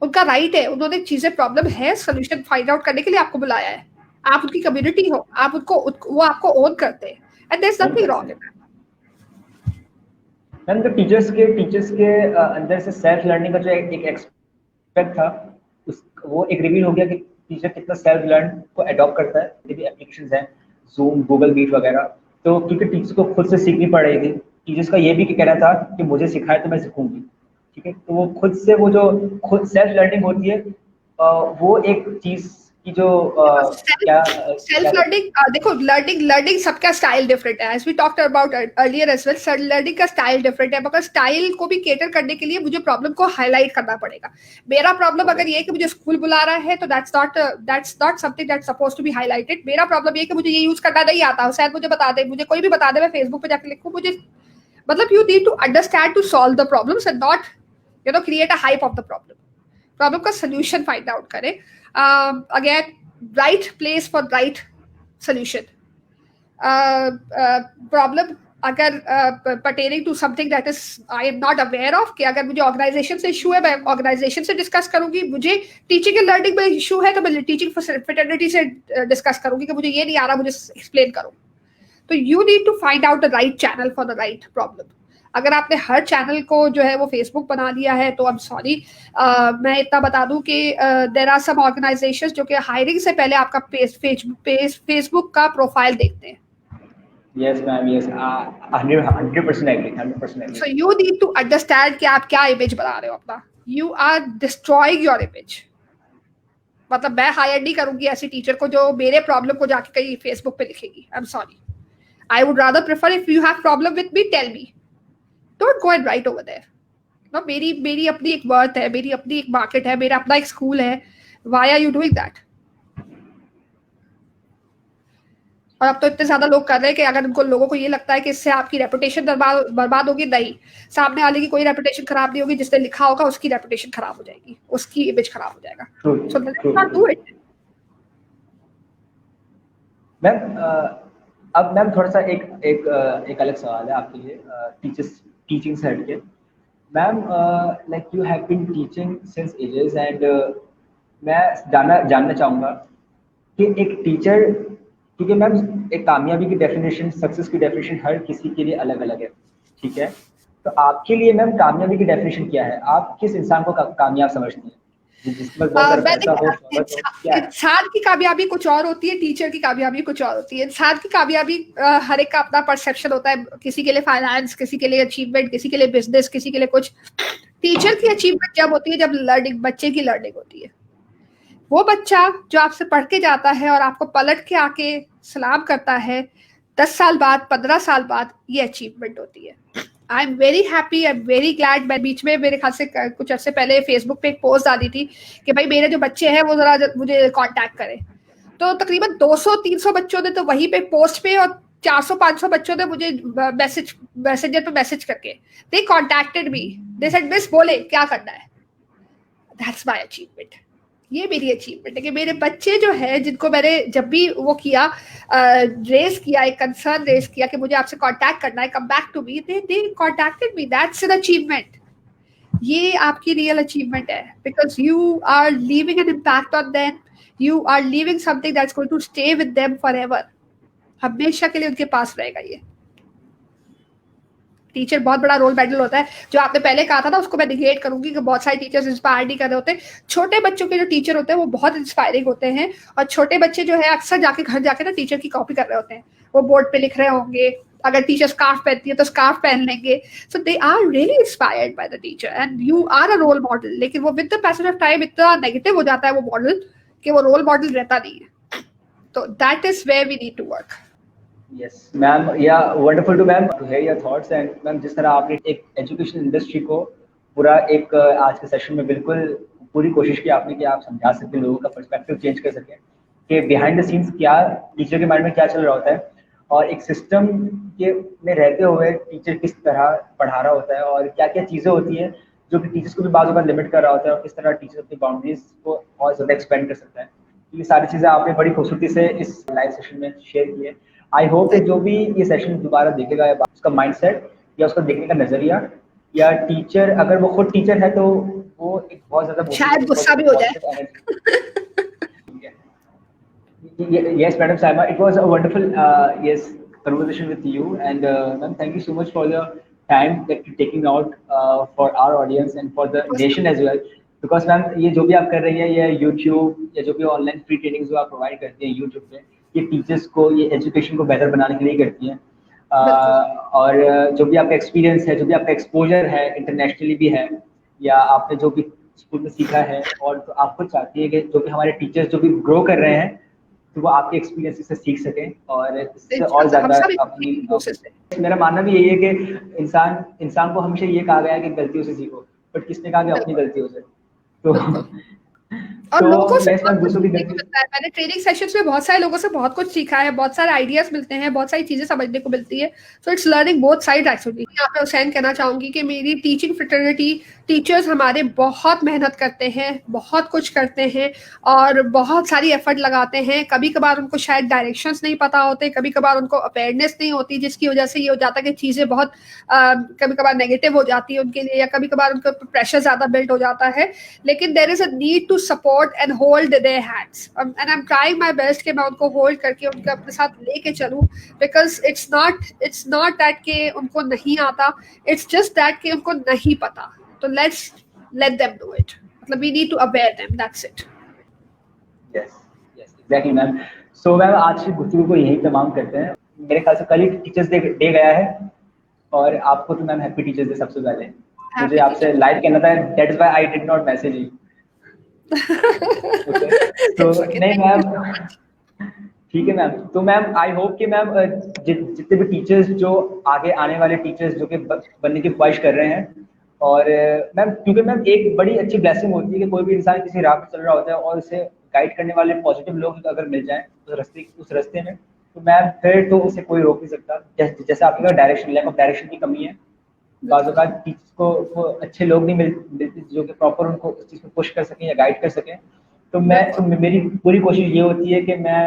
Speaker 2: उनका राइट है, उन्होंने चीजें प्रॉब्लम है सोल्यूशन फाइंड आउट करने के लिए आपको बुलाया है. आप उनकी कम्युनिटी हो, आप वो आपको ओन करते हैं, and there is nothing wrong in that.
Speaker 1: Ma'am तो टीचर्स के अंदर से सेल्फ लर्निंग का जो एक एक्सपेक्ट था, उस वो एक रिवील हो गया कि टीचर कितना सेल्फ लर्न को अडॉप्ट करता है। जितनी भी एप्लीकेशंस हैं, जूम, गूगल मीट वगैरह, तो क्योंकि टीचर्स को खुद से सीखनी पड़ रही थी, टीचर्स का ये भी कहना था कि मुझे सिखाए तो मैं सीखूंगी, ठीक है। तो वो खुद से वो जो खुद सेल्फ लर्निंग होती है, वो एक चीज की जो क्या
Speaker 2: सेल्फ लर्निंग, देखो लर्निंग सबका स्टाइल डिफरेंट है, as we talked about earlier as well. Self learning का स्टाइल डिफरेंट है, मगर स्टाइल को भी केटर करने के लिए मुझे प्रॉब्लम को हाईलाइट करना पड़ेगा। मेरा प्रॉब्लम अगर ये है कि मुझे स्कूल बुला रहा है, तो that's not something that's supposed to be highlighted. मेरा प्रॉब्लम ये है कि मुझे ये यूज करना नहीं आता, शायद मुझे बता दे, मुझे कोई भी बता दे, मैं फेसबुक पे जाकर लिखूं, मुझे मतलब you need to understand to solve the problems and not create a hype of the problem का सोल्यूशन फाइंड आउट करें। अगेन, right place for right solution. Problem अगर pertaining to something that is I am not aware of, कि अगर मुझे organisation से issue है, मैं ऑर्गेनाइजेशन से डिस्कस करूंगी। मुझे टीचिंग एंड लर्निंग में इशू है, तो मैं टीचिंग फ्रेटर्निटी से डिस्कस करूंगी कि मुझे ये नहीं आ रहा, मुझे एक्सप्लेन करो। तो you need to find out the right channel for the right problem. अगर आपने हर चैनल को जो है वो फेसबुक बना दिया है, तो आई एम सॉरी। मैं इतना बता दूं कि देयर आर सम ऑर्गेनाइजेशंस जो कि हायरिंग से पहले आपका फेसबुक का प्रोफाइल देखते हैं।
Speaker 1: Yes, ma'am. Yes, 100% agree. 100% agree.
Speaker 2: So you need to understand कि आप क्या इमेज बना रहे हो अपना। You are destroying your image. मतलब मैं हायर नहीं करूंगी ऐसी टीचर को जो मेरे प्रॉब्लम को जाके कहीं फेसबुक पे लिखेगी। I am sorry. I would rather prefer if you have problem with me, tell me. Don't go and write over there. No, मेरी अपनी एक वर्थ है, मेरी अपनी एक मार्केट है, मेरा अपना एक स्कूल है। Why are you doing that? और अब तो इतने ज्यादा लोग कर रहे हैं कि अगर उनको लोगों को ये लगता है कि इससे आपकी रेपुटेशन बर्बाद होगी, नहीं, सामने वाले की कोई रेपुटेशन खराब नहीं होगी, जिसने लिखा होगा उसकी रेपुटेशन खराब हो जाएगी, उसकी इमेज खराब हो जाएगा। So let's not do it.
Speaker 1: Ma'am अब मैम थोड़ा सा एक अलग सवाल है आपके लिए, टीचिंग से हटके। Ma'am like you have been teaching since ages and मैं जानना चाहूँगा कि एक टीचर, क्योंकि मैम एक कामयाबी की डेफिनेशन, सक्सेस की डेफिनेशन हर किसी के लिए अलग अलग है, ठीक है। तो आपके लिए मैम कामयाबी की डेफिनेशन क्या है? आप किस इंसान को कामयाब समझती हैं?
Speaker 2: इंसान की कामयाबी कुछ और होती है, टीचर की कामयाबी कुछ और होती है। इंसान की कामयाबी हर एक का अपना परसेप्शन होता है, किसी के लिए फाइनेंस, किसी के लिए अचीवमेंट, किसी के लिए बिजनेस, किसी के लिए कुछ। टीचर की अचीवमेंट जब होती है, जब लर्निंग, बच्चे की लर्निंग होती है। वो बच्चा जो आपसे पढ़ के जाता है और आपको पलट के आके सलाम करता है 10 साल बाद, 15 साल बाद, ये अचीवमेंट होती है। I am very happy, I am very glad. मैं बीच में मेरे ख्याल से कुछ अर्से पहले फेसबुक पे एक पोस्ट डाली थी कि भाई मेरे जो बच्चे हैं वो जरा मुझे कांटेक्ट करें। तो तकरीबन 200-300 बच्चों ने तो वहीं पे पोस्ट पे, और 400-500 बच्चों ने मुझे मैसेंजर पे मैसेज करके they contacted me, they said miss बोले क्या करना है। That's my achievement. ये मेरी अचीवमेंट है कि मेरे बच्चे जो है, जिनको मैंने जब भी वो किया, रेस किया, एक कंसर्न रेस किया कि मुझे आपसे कांटेक्ट करना है, come back to me, they contacted me. That's an achievement. ये आपकी रियल अचीवमेंट है, because you are leaving an impact on them, you are leaving something that's going to stay with them forever. हमेशा के लिए उनके पास रहेगा ये। Teacher बहुत बड़ा रोल मॉडल होता है। जो आपने पहले कहा था ना, उसको मैं निगेट करूंगी कि बहुत सारे टीचर्स इंस्पायर नहीं कर रहे होते। छोटे बच्चों के जो टीचर होते हैं वो बहुत इंस्पायरिंग होते हैं, और छोटे बच्चे जो है अक्सर जाके घर जाके ना टीचर की कॉपी कर रहे होते हैं। वो बोर्ड पे लिख रहे होंगे, अगर टीचर स्कार्फ पहनती है तो स्कार्फ पहन लेंगे। So they are really inspired by the teacher and you are a role model. लेकिन वो with the passage of time इतना नेगेटिव हो जाता है वो मॉडल कि वो रोल मॉडल रहता नहीं है। तो that is where we need to work.
Speaker 1: Yes, ma'am. Yeah, wonderful to ma'am to hear your thoughts and ma'am जिस तरह आपने एक एजुकेशन इंडस्ट्री को पूरा एक आज के सेशन में बिल्कुल पूरी कोशिश की आपने कि आप समझा सकें, लोगों का पर्सपेक्टिव चेंज कर सकें कि बिहाइंड द सीन्स क्या टीचर के माइंड में क्या चल रहा होता है, और एक सिस्टम के में रहते हुए टीचर किस तरह पढ़ा रहा होता है, और क्या क्या चीज़ें होती हैं जो कि टीचर्स को भी बाज़ लिमिट कर रहा होता है, और किस तरह टीचर अपनी बाउंड्रीज को और ज़्यादा एक्सपेंड कर सकता है। ये सारी चीज़ें आपने बड़ी खूबसूरती से इस लाइव सेशन में शेयर की है। आई होप कि जो भी ये सेशन दोबारा देखेगा, या उसका माइंडसेट या उसका देखने का नजरिया, या टीचर अगर वो खुद टीचर है तो वो एक बहुत ज्यादा
Speaker 2: शायद गुस्सा भी हो जाए।
Speaker 1: Yes, Madam Saima, it was a wonderful yes conversation with you, and ma'am, thank you so much for your time that you're taking out for our audience and for the nation as well. Because ma'am ये जो भी आप कर रही हैं, ये YouTube या जो भी ऑनलाइन फ्री ट्रेनिंग जो आप प्रोवाइड करती हैं यूट्यूब पे, ये टीचर्स को, ये एजुकेशन को बेहतर बनाने के लिए करती हैं। और जो भी आपका एक्सपीरियंस है, जो भी आपका एक्सपोजर है, इंटरनेशनली भी है, या आपने जो भी स्कूल में सीखा है, और तो आप खुद चाहती है कि जो भी हमारे टीचर्स जो भी ग्रो कर रहे हैं, तो वो आपके एक्सपीरियंस से सीख सकें और इससे और ज़्यादा अपनी। मेरा मानना भी यही है कि इंसान को हमेशा ये कहा गया है कि गलतियों से सीखो, बट किसने कहा कि अपनी गलतियों से? तो
Speaker 2: और लोगों से
Speaker 1: दूसरों की गलती,
Speaker 2: मैंने ट्रेनिंग सेशंस में बहुत सारे लोगों से बहुत कुछ सीखा है, बहुत सारे आइडियाज मिलते हैं, बहुत सारी चीजें समझने को मिलती है। So it's learning both side actually. यहाँ पे हुसैन कहना चाहूंगी कि मेरी टीचिंग फ्रेटर्निटी टीचर्स हमारे बहुत मेहनत करते हैं, बहुत कुछ करते हैं और बहुत सारी एफर्ट लगाते हैं। कभी कभार उनको शायद डायरेक्शंस नहीं पता होते, कभी कभार उनको अवेयरनेस नहीं होती, जिसकी वजह से ये हो जाता है कि चीज़ें बहुत कभी कभार नेगेटिव हो जाती है उनके लिए, या कभी कभार उनका प्रेशर ज़्यादा बिल्ड हो जाता है। लेकिन there is a need to support and hold their hands, and I am trying my best कि मैं उनको होल्ड करके उनके अपने साथ लेके चलूँ, बिकॉज इट्स नॉट दैट कि उनको नहीं आता, इट्स जस्ट दैट कि उनको नहीं पता। तो let's let them do it. मतलब we need to aware them. That's it.
Speaker 1: Yes, exactly, ma'am. So ma'am, आज की गुफ्तगू को यही तमाम करते हैं। मेरे ख्याल से कल ही टीचर्स डे गया है, और आपको तो मैम हैप्पी टीचर्स डे सबसे पहले। मुझे आपसे लाइव कहना था, that's why I did not message you. तो नहीं मैम, ठीक है मैम। तो मैम आई होप कि मैम जितने भी टीचर्स जो आगे आने वाले टीचर्स जो कि बनने की ख्वाहिश कर रहे हैं, और मैम क्योंकि मैम एक बड़ी अच्छी ब्लेसिंग होती है कि कोई भी इंसान किसी राह पे चल रहा होता है और उसे गाइड करने वाले पॉजिटिव लोग अगर मिल जाएं उस रास्ते में, तो मैम फिर तो उसे कोई रोक नहीं सकता। जैसे आपके पास डायरेक्शन, लैक ऑफ डायरेक्शन की कमी है, बाज़ औक़ात टीचर्स को अच्छे लोग नहीं मिलते जो कि प्रॉपर उनको उस चीज़ में पुश कर सकें या गाइड कर सकें। तो मेरी पूरी कोशिश ये होती है कि मैं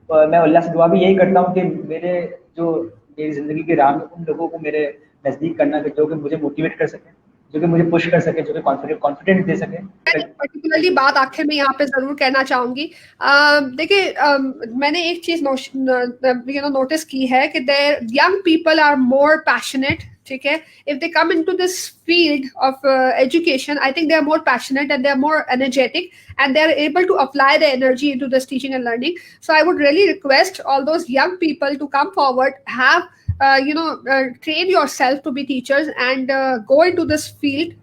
Speaker 1: अल्लाह से दुआ भी यही करता हूँ कि मेरी ज़िंदगी की राह में उन लोगों को मेरे नज़दीक करना, जो कि मुझे मोटिवेट कर सके, जो कि मुझे पुश कर सके, जो कि कॉन्फिडेंस दे सके।
Speaker 2: पर्टिकुलरली बात आखिर में यहाँ पे जरूर कहना चाहूंगी, देखिए मैंने एक चीज नोटिस की है कि their young people are more passionate, ठीक है, if they come into this field of education, I think they are more passionate and they are more energetic and they are able to apply their energy into this teaching and learning. So I would really request all those young people to come forward, have train yourself to be teachers and go into this field,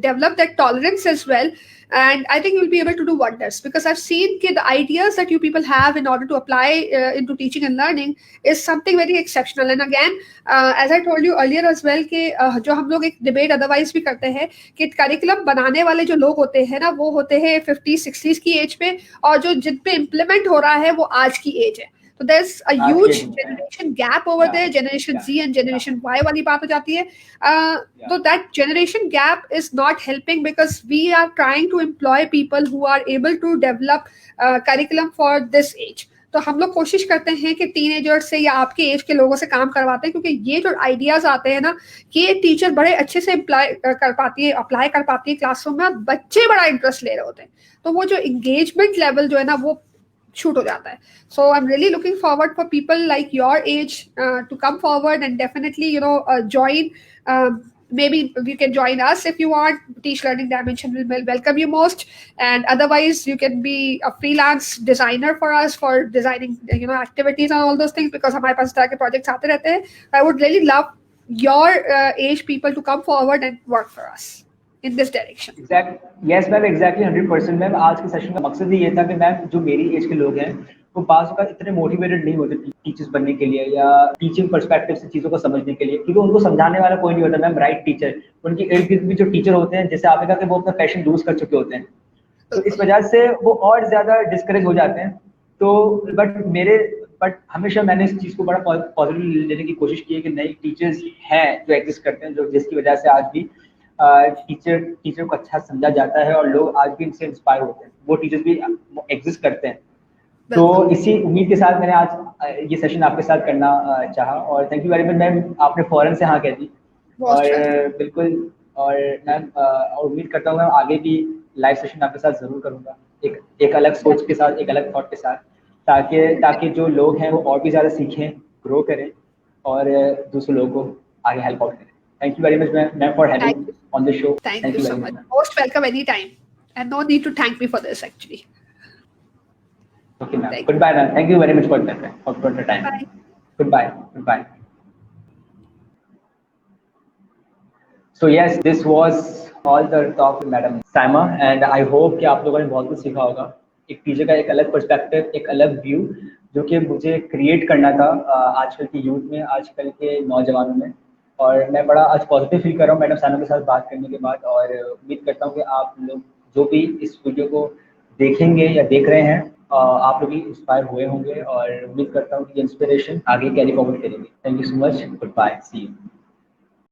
Speaker 2: develop that tolerance as well, and I think you'll be able to do wonders, because I've seen the ideas that you people have in order to apply into teaching and learning is something very exceptional. And again, as I told you earlier as well कि जो हम लोग एक debate otherwise भी करते हैं कि curriculum बनाने वाले जो लोग होते हैं ना, वो होते हैं 50-60s की एज पे, और जो जिन पे इम्प्लीमेंट हो रहा है वो आज की एज है। तो there's a huge generation gap over there, generation Z and generation Y वाली बात हो जाती है। So that generation gap is not helping because we are trying to employ people who are able to develop curriculum for this age. तो हम लोग कोशिश करते हैं कि टीनेजर से या आपके एज के लोगों से काम करवाते हैं, क्योंकि ये जो आइडियाज आते हैं ना, कि ये टीचर बड़े अच्छे से अप्लाई कर पाती है क्लासरूम में, बच्चे बड़ा इंटरेस्ट ले रहे होते हैं, तो वो जो एंगेजमेंट लेवल जो है ना वो शूट हो जाता है। So I'm really looking forward for people like your age to come forward and definitely join. Maybe you can join us if you want. Teach Learning Dimension will welcome you most, and otherwise you can be a freelance designer for us for designing activities and all those things, because हमारे पास इस तरह के projects आते रहते हैं। I would really love your age people to come forward and work for us in this direction.
Speaker 1: Yes ma'am, exactly 100% ma'am. आज के session का मकसद ही ये था कि मैम जो मेरी एज के लोग हैं वो बाज़ औक़ात इतने मोटिवेटेड नहीं होते टीचर्स बनने के लिए या टीचिंग पर्सपेक्टिव से चीज़ों को समझने के लिए, क्योंकि उनको समझाने वाला कोई नहीं होता मैम, राइट टीचर। उनकी इर्द गिर्द भी जो टीचर होते हैं, जैसे आपने कहा कि वो अपना पैशन लूज कर चुके होते हैं, तो इस वजह से वो और ज़्यादा डिस्करेज हो जाते हैं। तो बट हमेशा मैंने इस चीज़ को बड़ा पॉजिटिव लेने की कोशिश की है कि नई टीचर्स हैं जो एग्जिस्ट करते हैं, जो जिसकी वजह से आज भी टीचर को अच्छा समझा जाता है और लोग आज भी इनसे इंस्पायर होते हैं, वो टीचर्स भी एग्जिस्ट करते हैं। तो इसी उम्मीद के साथ मैंने आज ये सेशन आपके साथ करना चाहा, और thank you very much ma'am, आपने फौरन से हाँ कह दी। और बिल्कुल, और मैम और उम्मीद करता हूँ मैं आगे भी लाइव सेशन आपके साथ ज़रूर करूँगा, एक अलग सोच के साथ, एक अलग थॉट के साथ, ताकि जो लोग हैं वो और भी ज़्यादा सीखें, ग्रो करें और दूसरे लोगों को आगे हेल्प आउट करें। Thank you very much, ma'am, for having on the show.
Speaker 2: Thank you so much. Most welcome anytime. And no need to thank me for this, actually.
Speaker 1: Okay, ma'am. Goodbye, ma'am. Thank you very much for that, for the time.
Speaker 2: Bye.
Speaker 1: Goodbye. Goodbye. So yes, this was all the talk with Madam Saima, and I hope कि आप लोगों ने बहुत कुछ सीखा होगा. एक teacher का एक अलग पर्सपेक्टिव, एक अलग व्यू जो कि मुझे क्रिएट करना था आजकल की यूथ में, आजकल के नौजवानों में. और मैं बड़ा आज पॉजिटिव फील कर रहा हूँ मैडम साइमा के साथ बात करने के बाद, और उम्मीद करता हूँ कि आप लोग जो भी इस वीडियो को देखेंगे या देख रहे हैं, आप लोग भी इंस्पायर हुए होंगे, और उम्मीद करता हूँ कि इंस्पिरेशन आगे कैरी फॉरवर्ड करेंगे. Thank you so much. Goodbye. See you.